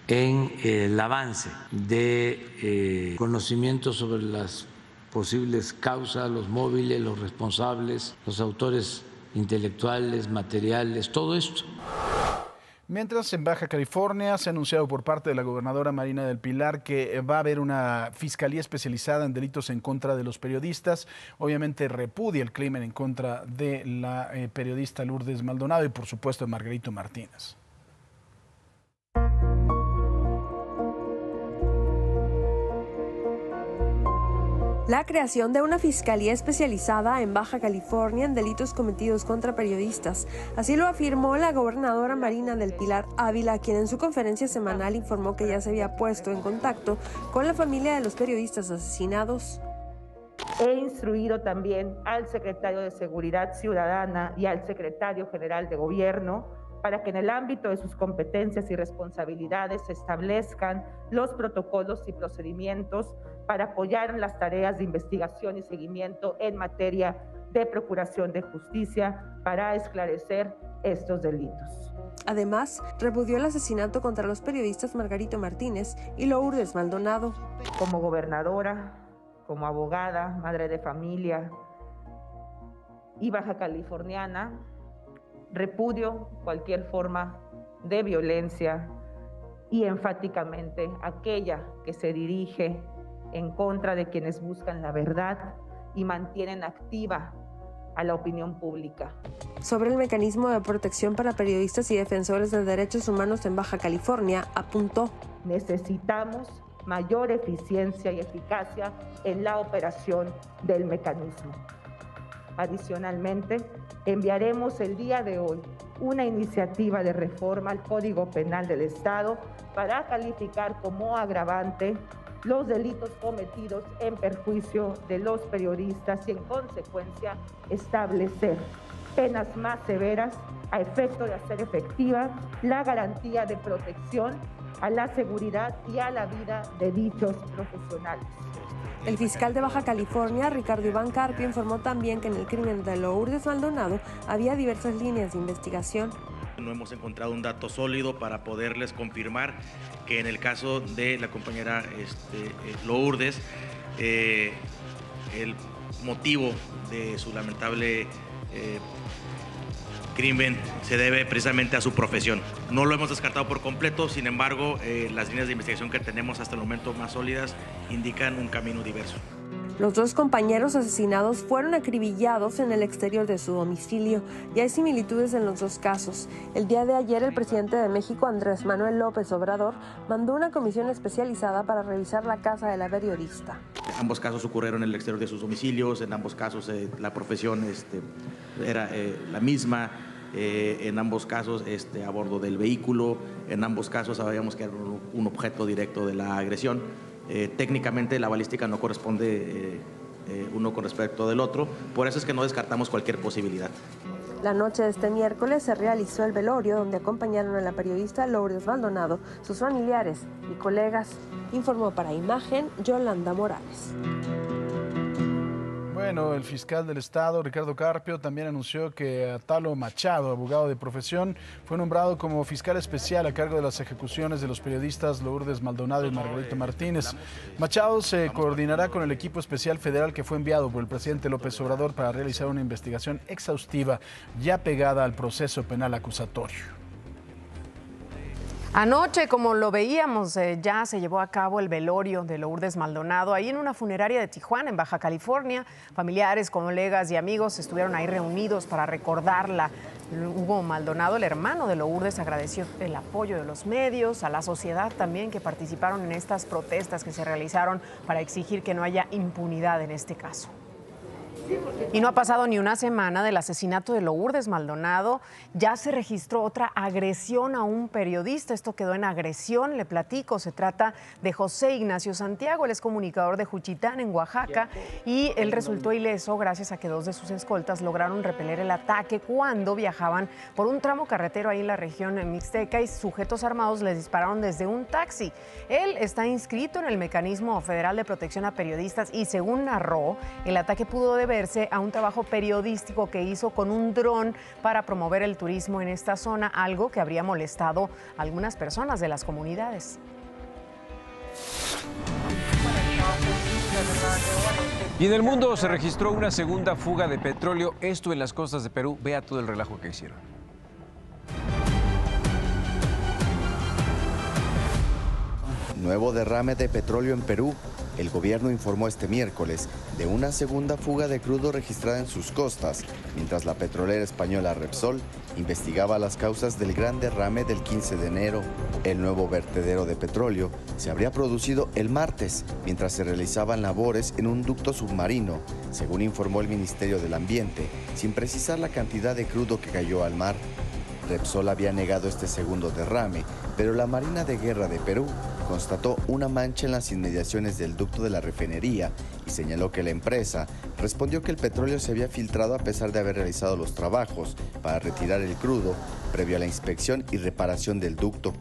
en el avance de conocimiento sobre las posibles causas, los móviles, los responsables, los autores intelectuales, materiales, todo esto.
Mientras, en Baja California se ha anunciado por parte de la gobernadora Marina del Pilar que va a haber una fiscalía especializada en delitos en contra de los periodistas. Obviamente repudia el crimen en contra de la periodista Lourdes Maldonado y por supuesto de Margarito Martínez.
La creación de una fiscalía especializada en Baja California en delitos cometidos contra periodistas. Así lo afirmó la gobernadora Marina del Pilar Ávila, quien en su conferencia semanal informó que ya se había puesto en contacto con la familia de los periodistas asesinados.
He instruido también al secretario de Seguridad Ciudadana y al secretario general de Gobierno para que en el ámbito de sus competencias y responsabilidades se establezcan los protocolos y procedimientos para apoyar en las tareas de investigación y seguimiento en materia de procuración de justicia para esclarecer estos delitos.
Además, repudió el asesinato contra los periodistas Margarito Martínez y Lourdes Maldonado.
Como gobernadora, como abogada, madre de familia y baja californiana, repudio cualquier forma de violencia y enfáticamente aquella que se dirige en contra de quienes buscan la verdad y mantienen activa a la opinión pública.
Sobre el mecanismo de protección para periodistas y defensores de derechos humanos en Baja California, apuntó:
necesitamos mayor eficiencia y eficacia en la operación del mecanismo. Adicionalmente, enviaremos el día de hoy una iniciativa de reforma al Código Penal del Estado para calificar como agravante los delitos cometidos en perjuicio de los periodistas y en consecuencia establecer penas más severas a efecto de hacer efectiva la garantía de protección a la seguridad y a la vida de dichos profesionales.
El fiscal de Baja California, Ricardo Iván Carpio, informó también que en el crimen de Lourdes Maldonado había diversas líneas de investigación.
No hemos encontrado un dato sólido para poderles confirmar que en el caso de la compañera Lourdes, el motivo de su lamentable crimen se debe precisamente a su profesión. No lo hemos descartado por completo, sin embargo, las líneas de investigación que tenemos hasta el momento más sólidas indican un camino diverso.
Los dos compañeros asesinados fueron acribillados en el exterior de su domicilio y hay similitudes en los dos casos. El día de ayer, el presidente de México, Andrés Manuel López Obrador, mandó una comisión especializada para revisar la casa de la periodista.
Ambos casos ocurrieron en el exterior de sus domicilios, en ambos casos la profesión era la misma, en ambos casos a bordo del vehículo, en ambos casos sabíamos que era un objeto directo de la agresión. Técnicamente la balística no corresponde uno con respecto del otro, por eso es que no descartamos cualquier posibilidad.
La noche de este miércoles se realizó el velorio donde acompañaron a la periodista Lourdes Maldonado, sus familiares y colegas. Informó para Imagen Yolanda Morales.
Bueno, el fiscal del Estado, Ricardo Carpio, también anunció que Atalo Machado, abogado de profesión, fue nombrado como fiscal especial a cargo de las ejecuciones de los periodistas Lourdes Maldonado y Margarita Martínez. Machado se coordinará con el equipo especial federal que fue enviado por el presidente López Obrador para realizar una investigación exhaustiva ya pegada al proceso penal acusatorio.
Anoche, como lo veíamos, ya se llevó a cabo el velorio de Lourdes Maldonado ahí en una funeraria de Tijuana, en Baja California. Familiares, colegas y amigos estuvieron ahí reunidos para recordarla. Hugo Maldonado, el hermano de Lourdes, agradeció el apoyo de los medios, a la sociedad también que participaron en estas protestas que se realizaron para exigir que no haya impunidad en este caso. Y no ha pasado ni una semana del asesinato de Lourdes Maldonado, ya se registró otra agresión a un periodista. Esto quedó en agresión, le platico. Se trata de José Ignacio Santiago, él es comunicador de Juchitán, en Oaxaca, y él resultó ileso gracias a que dos de sus escoltas lograron repeler el ataque cuando viajaban por un tramo carretero ahí en la región mixteca y sujetos armados les dispararon desde un taxi. Él está inscrito en el Mecanismo Federal de Protección a Periodistas y, según narró, el ataque pudo deberse a un trabajo periodístico que hizo con un dron para promover el turismo en esta zona, algo que habría molestado a algunas personas de las comunidades.
Y en el mundo se registró una segunda fuga de petróleo, esto en las costas de Perú. Vea todo el relajo que hicieron.
Nuevo derrame de petróleo en Perú. El gobierno informó este miércoles de una segunda fuga de crudo registrada en sus costas, mientras la petrolera española Repsol investigaba las causas del gran derrame del 15 de enero. El nuevo vertedero de petróleo se habría producido el martes, mientras se realizaban labores en un ducto submarino, según informó el Ministerio del Ambiente, sin precisar la cantidad de crudo que cayó al mar. Repsol había negado este segundo derrame, pero la Marina de Guerra de Perú constató una mancha en las inmediaciones del ducto de la refinería y señaló que la empresa respondió que el petróleo se había filtrado a pesar de haber realizado los trabajos para retirar el crudo previo a la inspección y reparación del ducto.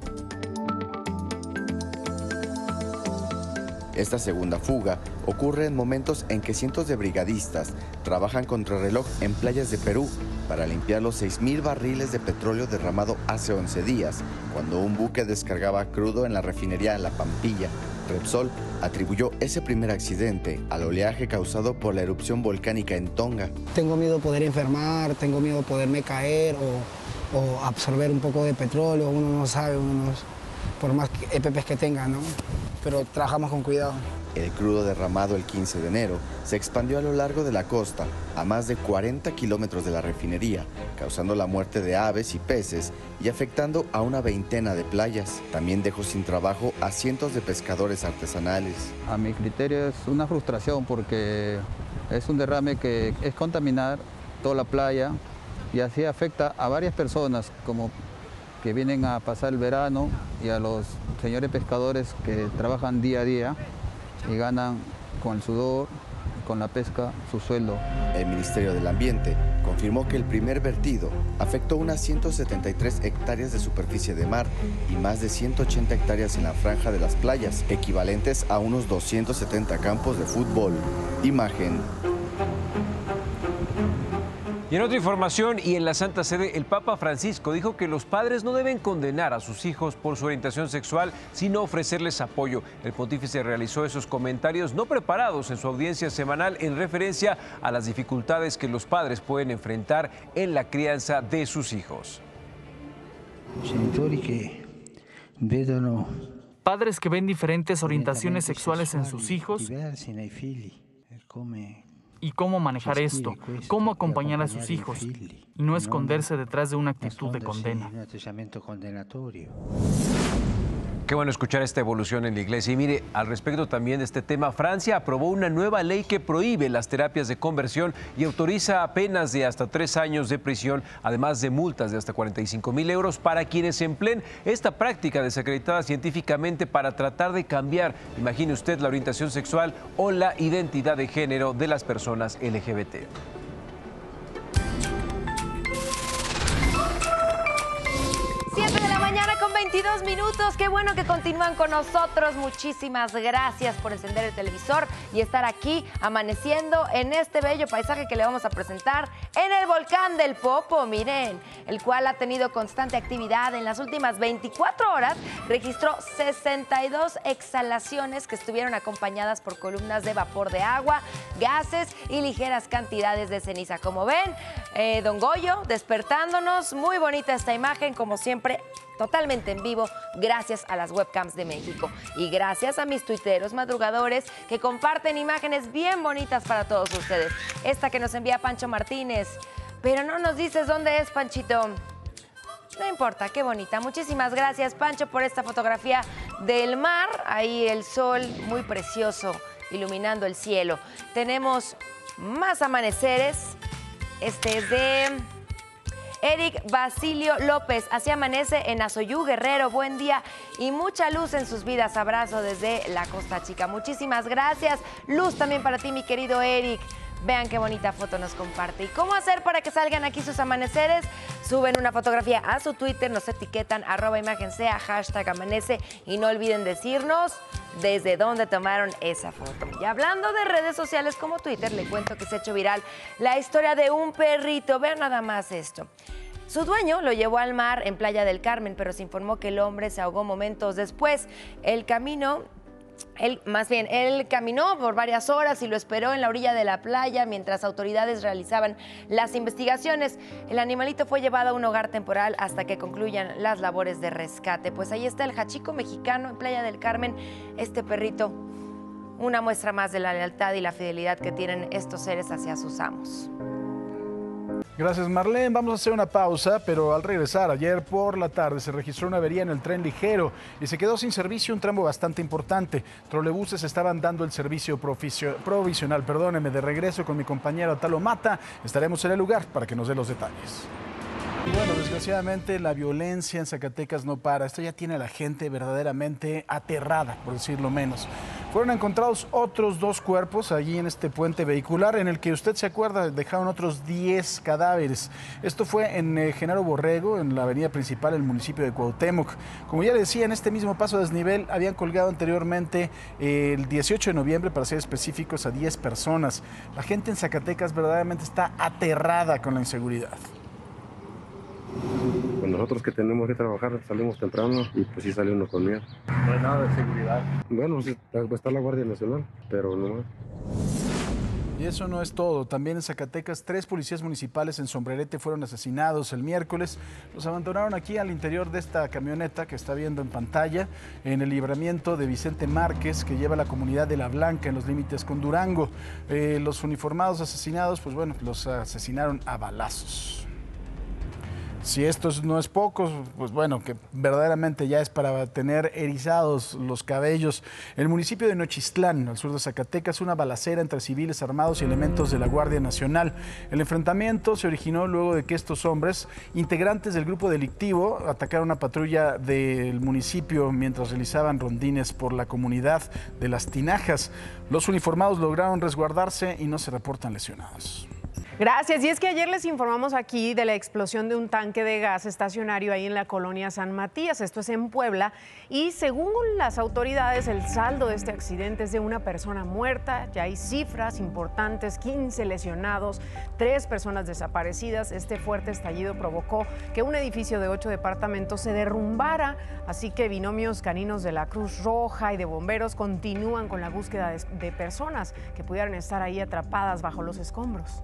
Esta segunda fuga ocurre en momentos en que cientos de brigadistas trabajan contrarreloj en playas de Perú para limpiar los 6,000 barriles de petróleo derramado hace 11 días, cuando un buque descargaba crudo en la refinería La Pampilla. Repsol atribuyó ese primer accidente al oleaje causado por la erupción volcánica en Tonga.
Tengo miedo de poder enfermar, tengo miedo de poderme caer o absorber un poco de petróleo, uno no sabe, por más EPPs que tenga, ¿no? Pero trabajamos con cuidado.
El crudo derramado el 15 de enero se expandió a lo largo de la costa, a más de 40 kilómetros de la refinería, causando la muerte de aves y peces y afectando a una veintena de playas. También dejó sin trabajo a cientos de pescadores artesanales.
A mi criterio es una frustración porque es un derrame que es contaminar toda la playa y así afecta a varias personas como que vienen a pasar el verano y a los señores pescadores que trabajan día a día y ganan con el sudor, con la pesca, su sueldo.
El Ministerio del Ambiente confirmó que el primer vertido afectó unas 173 hectáreas de superficie de mar y más de 180 hectáreas en la franja de las playas, equivalentes a unos 270 campos de fútbol. Imagen.
Y en otra información, y en la Santa Sede, el Papa Francisco dijo que los padres no deben condenar a sus hijos por su orientación sexual, sino ofrecerles apoyo. El pontífice realizó esos comentarios no preparados en su audiencia semanal en referencia a las dificultades que los padres pueden enfrentar en la crianza de sus hijos.
Padres que ven diferentes orientaciones sexuales en sus hijos y cómo manejar esto, cómo acompañar a sus hijos y no esconderse detrás de una actitud de condena.
Qué bueno escuchar esta evolución en la iglesia. Y mire, al respecto también de este tema, Francia aprobó una nueva ley que prohíbe las terapias de conversión y autoriza penas de hasta 3 años de prisión, además de multas de hasta 45.000 euros para quienes empleen esta práctica desacreditada científicamente para tratar de cambiar, imagine usted, la orientación sexual o la identidad de género de las personas LGBT.
Con 22 minutos, qué bueno que continúan con nosotros. Muchísimas gracias por encender el televisor y estar aquí amaneciendo en este bello paisaje que le vamos a presentar en el volcán del Popo, miren, el cual ha tenido constante actividad. En las últimas 24 horas registró 62 exhalaciones que estuvieron acompañadas por columnas de vapor de agua, gases y ligeras cantidades de ceniza. Como ven, Don Goyo despertándonos, muy bonita esta imagen, como siempre, totalmente en vivo, gracias a las webcams de México y gracias a mis tuiteros madrugadores que comparten imágenes bien bonitas para todos ustedes. Esta que nos envía Pancho Martínez, pero no nos dices dónde es, Panchito. No importa, qué bonita. Muchísimas gracias, Pancho, por esta fotografía del mar. Ahí el sol muy precioso iluminando el cielo. Tenemos más amaneceres. Este es de Eric Basilio López. Así amanece en Azoyú, Guerrero. Buen día y mucha luz en sus vidas. Abrazo desde la Costa Chica. Muchísimas gracias. Luz también para ti, mi querido Eric. Vean qué bonita foto nos comparte. ¿Y cómo hacer para que salgan aquí sus amaneceres? Suben una fotografía a su Twitter, nos etiquetan @imágensea, #amanece y no olviden decirnos desde dónde tomaron esa foto. Y hablando de redes sociales como Twitter, le cuento que se ha hecho viral la historia de un perrito. Vean nada más esto. Su dueño lo llevó al mar en Playa del Carmen, pero se informó que el hombre se ahogó momentos después. Él caminó por varias horas y lo esperó en la orilla de la playa mientras autoridades realizaban las investigaciones. El animalito fue llevado a un hogar temporal hasta que concluyan las labores de rescate. Pues ahí está el jachico mexicano en Playa del Carmen, este perrito, una muestra más de la lealtad y la fidelidad que tienen estos seres hacia sus amos.
Gracias, Marlene. Vamos a hacer una pausa, pero al regresar, ayer por la tarde se registró una avería en el tren ligero y se quedó sin servicio un tramo bastante importante. Trolebuses estaban dando el servicio provisional. De regreso con mi compañero Atalo Mata. Estaremos en el lugar para que nos dé los detalles. Bueno, desgraciadamente la violencia en Zacatecas no para. Esto ya tiene a la gente verdaderamente aterrada, por decirlo menos. Fueron encontrados otros 2 cuerpos allí en este puente vehicular en el que usted se acuerda dejaron otros 10 cadáveres. Esto fue en Genaro Borrego, en la avenida principal del municipio de Cuauhtémoc. Como ya le decía, en este mismo paso a desnivel habían colgado anteriormente el 18 de noviembre, para ser específicos, a 10 personas. La gente en Zacatecas verdaderamente está aterrada con la inseguridad.
Pues nosotros que tenemos que trabajar salimos temprano y pues sí sale uno con miedo.
No hay nada de seguridad.
Bueno, sí, está la Guardia Nacional, pero no más.
Y eso no es todo. También en Zacatecas 3 policías municipales en Sombrerete fueron asesinados el miércoles. Los abandonaron aquí al interior de esta camioneta que está viendo en pantalla, en el libramiento de Vicente Márquez, que lleva a la comunidad de La Blanca en los límites con Durango. Los uniformados asesinados, pues bueno, los asesinaron a balazos. Si esto no es poco, pues bueno, que verdaderamente ya es para tener erizados los cabellos. En el municipio de Nochistlán, al sur de Zacatecas, una balacera entre civiles armados y elementos de la Guardia Nacional. El enfrentamiento se originó luego de que estos hombres, integrantes del grupo delictivo, atacaron una patrulla del municipio mientras realizaban rondines por la comunidad de Las Tinajas. Los uniformados lograron resguardarse y no se reportan lesionados.
Gracias. Y es que ayer les informamos aquí de la explosión de un tanque de gas estacionario ahí en la colonia San Matías. Esto es en Puebla. Y según las autoridades, el saldo de este accidente es de una persona muerta. Ya hay cifras importantes, 15 lesionados, 3 personas desaparecidas. Este fuerte estallido provocó que un edificio de 8 departamentos se derrumbara. Así que binomios caninos de la Cruz Roja y de bomberos continúan con la búsqueda de personas que pudieran estar ahí atrapadas bajo los escombros.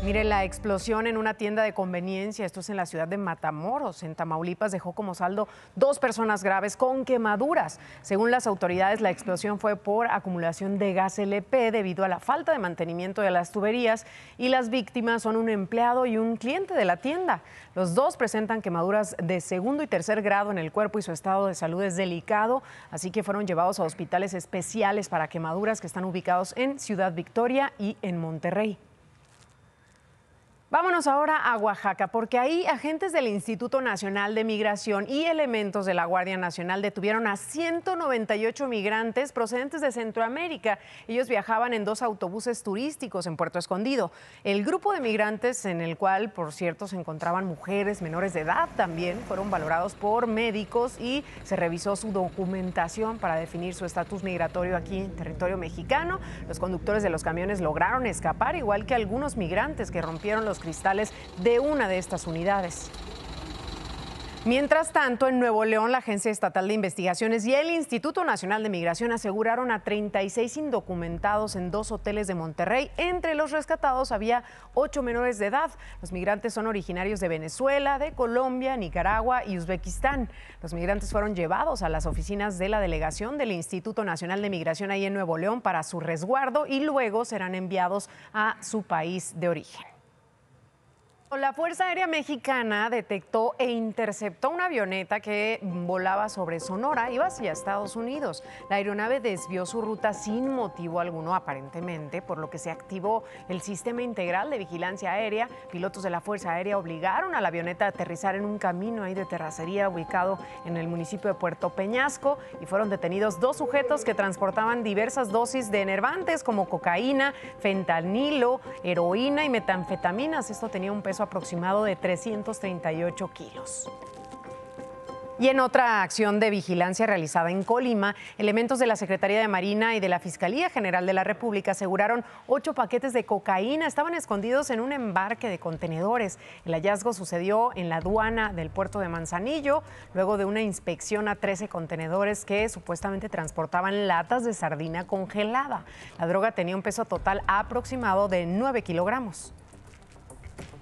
Mire, la explosión en una tienda de conveniencia, esto es en la ciudad de Matamoros, en Tamaulipas, dejó como saldo 2 personas graves con quemaduras. Según las autoridades, la explosión fue por acumulación de gas LP debido a la falta de mantenimiento de las tuberías y las víctimas son un empleado y un cliente de la tienda. Los 2 presentan quemaduras de 2º y 3er grado en el cuerpo y su estado de salud es delicado, así que fueron llevados a hospitales especiales para quemaduras que están ubicados en Ciudad Victoria y en Monterrey. Vámonos ahora a Oaxaca, porque ahí agentes del Instituto Nacional de Migración y elementos de la Guardia Nacional detuvieron a 198 migrantes procedentes de Centroamérica. Ellos viajaban en 2 autobuses turísticos en Puerto Escondido. El grupo de migrantes, en el cual, por cierto, se encontraban mujeres menores de edad también, fueron valorados por médicos y se revisó su documentación para definir su estatus migratorio aquí en territorio mexicano. Los conductores de los camiones lograron escapar, igual que algunos migrantes que rompieron los cristales de una de estas unidades. Mientras tanto, en Nuevo León, la Agencia Estatal de Investigaciones y el Instituto Nacional de Migración aseguraron a 36 indocumentados en 2 hoteles de Monterrey. Entre los rescatados había 8 menores de edad. Los migrantes son originarios de Venezuela, de Colombia, Nicaragua y Uzbekistán. Los migrantes fueron llevados a las oficinas de la delegación del Instituto Nacional de Migración ahí en Nuevo León para su resguardo y luego serán enviados a su país de origen. La Fuerza Aérea Mexicana detectó e interceptó una avioneta que volaba sobre Sonora, iba hacia Estados Unidos. La aeronave desvió su ruta sin motivo alguno, aparentemente, por lo que se activó el Sistema Integral de Vigilancia Aérea. Pilotos de la Fuerza Aérea obligaron a la avioneta a aterrizar en un camino ahí de terracería ubicado en el municipio de Puerto Peñasco y fueron detenidos 2 sujetos que transportaban diversas dosis de enervantes como cocaína, fentanilo, heroína y metanfetaminas. Esto tenía un peso aproximado de 338 kilos. Y en otra acción de vigilancia realizada en Colima, elementos de la Secretaría de Marina y de la Fiscalía General de la República aseguraron 8 paquetes de cocaína. Estaban escondidos en un embarque de contenedores. El hallazgo sucedió en la aduana del puerto de Manzanillo, luego de una inspección a 13 contenedores que supuestamente transportaban latas de sardina congelada. La droga tenía un peso total aproximado de 9 kilogramos.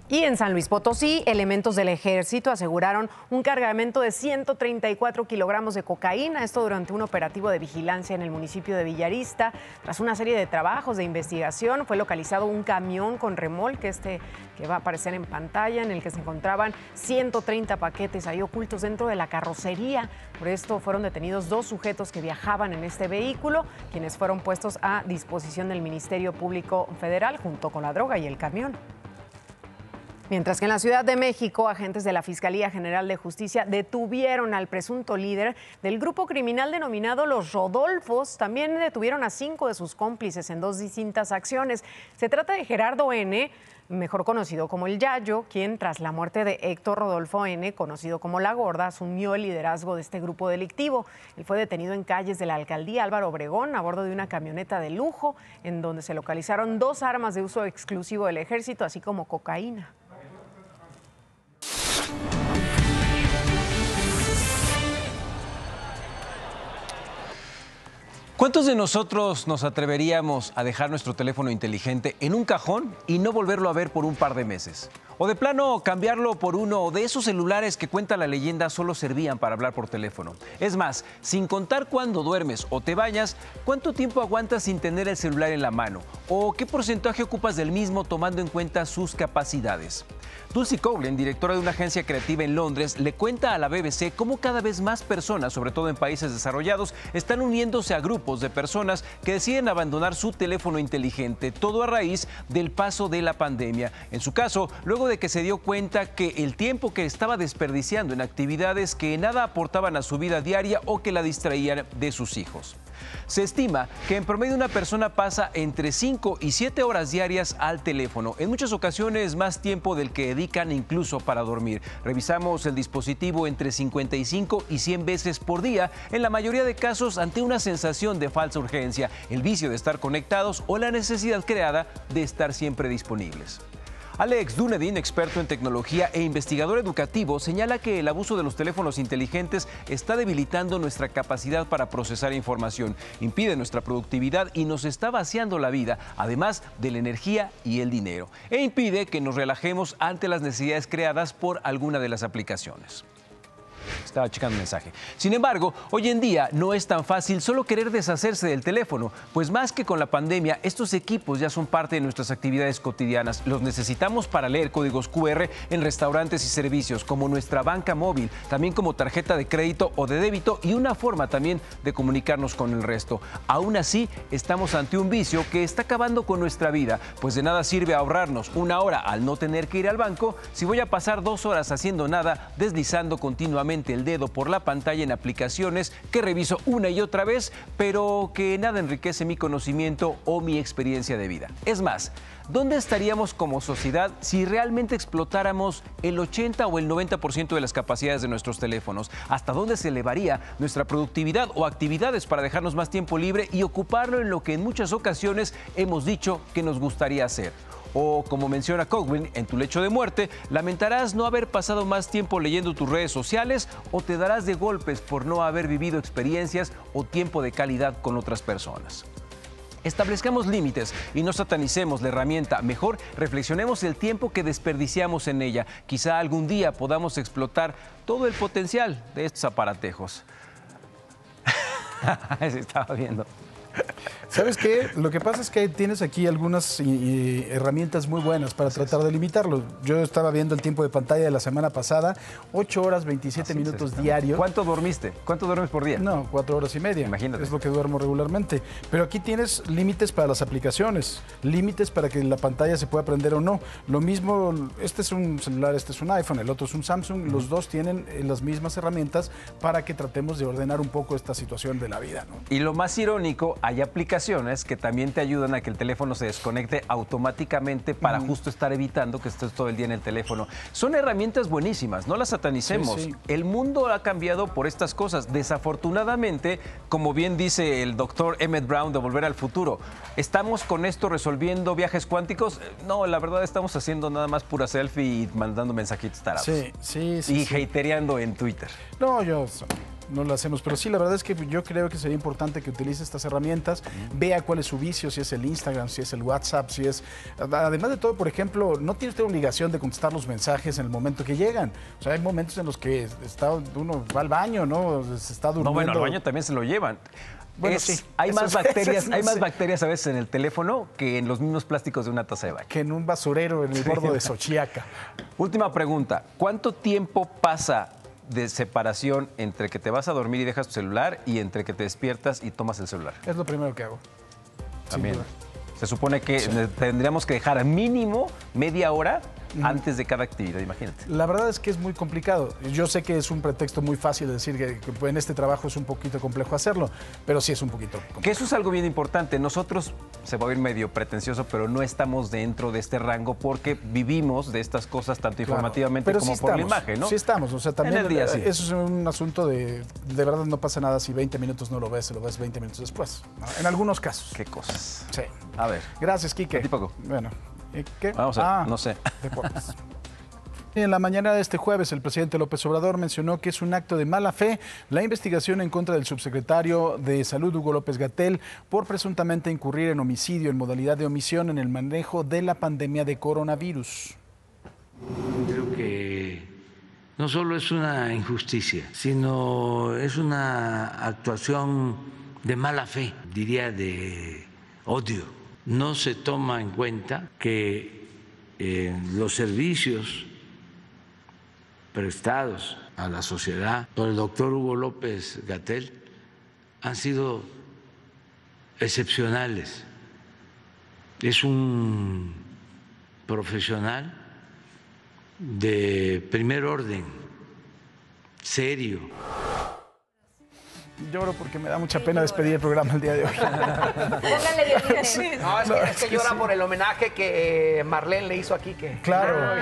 Y en San Luis Potosí, elementos del Ejército aseguraron un cargamento de 134 kilogramos de cocaína, esto durante un operativo de vigilancia en el municipio de Villarista. Tras una serie de trabajos de investigación, fue localizado un camión con remolque, que va a aparecer en pantalla, en el que se encontraban 130 paquetes ahí ocultos dentro de la carrocería. Por esto fueron detenidos 2 sujetos que viajaban en este vehículo, quienes fueron puestos a disposición del Ministerio Público Federal junto con la droga y el camión. Mientras que en la Ciudad de México, agentes de la Fiscalía General de Justicia detuvieron al presunto líder del grupo criminal denominado Los Rodolfos. También detuvieron a 5 de sus cómplices en 2 distintas acciones. Se trata de Gerardo N., mejor conocido como el Yayo, quien tras la muerte de Héctor Rodolfo N., conocido como La Gorda, asumió el liderazgo de este grupo delictivo. Él fue detenido en calles de la alcaldía Álvaro Obregón a bordo de una camioneta de lujo, en donde se localizaron 2 armas de uso exclusivo del ejército, así como cocaína.
¿Cuántos de nosotros nos atreveríamos a dejar nuestro teléfono inteligente en un cajón y no volverlo a ver por un par de meses? O de plano cambiarlo por uno de esos celulares que cuenta la leyenda solo servían para hablar por teléfono. Es más, sin contar cuando duermes o te bañas, ¿cuánto tiempo aguantas sin tener el celular en la mano? ¿O qué porcentaje ocupas del mismo tomando en cuenta sus capacidades? Dulcie Cowlen, directora de una agencia creativa en Londres, le cuenta a la BBC cómo cada vez más personas, sobre todo en países desarrollados, están uniéndose a grupos de personas que deciden abandonar su teléfono inteligente, todo a raíz del paso de la pandemia. En su caso, luego de que se dio cuenta que el tiempo que estaba desperdiciando en actividades que nada aportaban a su vida diaria o que la distraían de sus hijos. Se estima que en promedio una persona pasa entre 5 y 7 horas diarias al teléfono, en muchas ocasiones más tiempo del que dedican incluso para dormir. Revisamos el dispositivo entre 55 y 100 veces por día, en la mayoría de casos ante una sensación de falsa urgencia, el vicio de estar conectados o la necesidad creada de estar siempre disponibles. Alex Dunedin, experto en tecnología e investigador educativo, señala que el abuso de los teléfonos inteligentes está debilitando nuestra capacidad para procesar información, impide nuestra productividad y nos está vaciando la vida, además de la energía y el dinero, e impide que nos relajemos ante las necesidades creadas por alguna de las aplicaciones. Estaba checando un mensaje. Sin embargo, hoy en día no es tan fácil solo querer deshacerse del teléfono, pues más que con la pandemia, estos equipos ya son parte de nuestras actividades cotidianas. Los necesitamos para leer códigos QR en restaurantes y servicios, como nuestra banca móvil, también como tarjeta de crédito o de débito y una forma también de comunicarnos con el resto. Aún así, estamos ante un vicio que está acabando con nuestra vida, pues de nada sirve ahorrarnos 1 hora al no tener que ir al banco si voy a pasar 2 horas haciendo nada, deslizando continuamente el dedo por la pantalla en aplicaciones que reviso una y otra vez, pero que nada enriquece mi conocimiento o mi experiencia de vida. Es más, ¿dónde estaríamos como sociedad si realmente explotáramos el 80 o el 90% de las capacidades de nuestros teléfonos? ¿Hasta dónde se elevaría nuestra productividad o actividades para dejarnos más tiempo libre y ocuparlo en lo que en muchas ocasiones hemos dicho que nos gustaría hacer? O, como menciona Cogwin, en tu lecho de muerte, lamentarás no haber pasado más tiempo leyendo tus redes sociales o te darás de golpes por no haber vivido experiencias o tiempo de calidad con otras personas. Establezcamos límites y no satanicemos la herramienta. Mejor reflexionemos el tiempo que desperdiciamos en ella. Quizá algún día podamos explotar todo el potencial de estos aparatejos. Se estaba viendo.
¿Sabes qué? Lo que pasa es que tienes aquí algunas herramientas muy buenas para tratar de limitarlo. Yo estaba viendo el tiempo de pantalla de la semana pasada, 8 horas 27 minutos diarios.
¿Cuánto dormiste? ¿Cuánto duermes por día?
No, 4 horas y media.
Imagínate.
Es lo que duermo regularmente. Pero aquí tienes límites para las aplicaciones, límites para que la pantalla se pueda prender o no. Lo mismo, este es un celular, este es un iPhone, el otro es un Samsung. Los dos tienen las mismas herramientas para que tratemos de ordenar un poco esta situación de la vida, ¿no?
Y lo más irónico, hay aplicaciones que también te ayudan a que el teléfono se desconecte automáticamente para justo estar evitando que estés todo el día en el teléfono. Son herramientas buenísimas, no las satanicemos. Sí. El mundo ha cambiado por estas cosas. Desafortunadamente, como bien dice el doctor Emmett Brown de Volver al Futuro, ¿estamos con esto resolviendo viajes cuánticos? No, la verdad estamos haciendo nada más pura selfie y mandando mensajitos tarados.
Sí.
Y hatereando en Twitter.
No, no lo hacemos, pero sí, la verdad es que yo creo que sería importante que utilice estas herramientas, vea cuál es su vicio, si es el Instagram, si es el WhatsApp, si es... Además de todo, por ejemplo, no tiene usted obligación de contestar los mensajes en el momento que llegan. O sea, hay momentos en los que uno va al baño, ¿no? Se está durmiendo.
No, bueno, al baño también se lo llevan.
Bueno, sí.
Hay más bacterias a veces en el teléfono que en los mismos plásticos de una taza de baño.
Que en un basurero en el bordo de Xochiaca.
Última pregunta. ¿Cuánto tiempo pasa de separación entre que te vas a dormir y dejas tu celular y entre que te despiertas y tomas el celular?
Es lo primero que hago.
También. Se supone que tendríamos que dejar mínimo media hora antes de cada actividad, imagínate.
La verdad es que es muy complicado. Yo sé que es un pretexto muy fácil de decir que en este trabajo es un poquito complejo hacerlo, pero sí es un poquito complejo.
Que eso es algo bien importante. Nosotros, se va a oír medio pretencioso, pero no estamos dentro de este rango porque vivimos de estas cosas tanto informativamente como por la imagen, ¿no?
Sí estamos, o sea, también
en el día, sí.
Eso es un asunto de verdad no pasa nada si 20 minutos no lo ves 20 minutos después, ¿no? En algunos casos.
¿Qué cosas?
Sí.
A ver.
Gracias, Quique.
¿A ti, Paco?
Bueno. ¿Qué?
Vamos a ver, no sé.
Deportes. En la mañana de este jueves, el presidente López Obrador mencionó que es un acto de mala fe la investigación en contra del subsecretario de Salud, Hugo López-Gatell, por presuntamente incurrir en homicidio en modalidad de omisión en el manejo de la pandemia de coronavirus.
Creo que no solo es una injusticia, sino es una actuación de mala fe, diría de odio. No se toma en cuenta que los servicios prestados a la sociedad por el doctor Hugo López-Gatell han sido excepcionales. Es un profesional de primer orden, serio.
Lloro porque me da mucha pena despedir el programa el día de hoy.
Póngale violín.
No, es que llora por el homenaje que Marlene le hizo aquí.
Claro.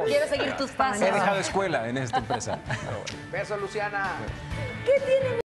Quiero seguir tus pasos.
He dejado escuela en esta empresa.
Beso, Luciana.
¿Qué tiene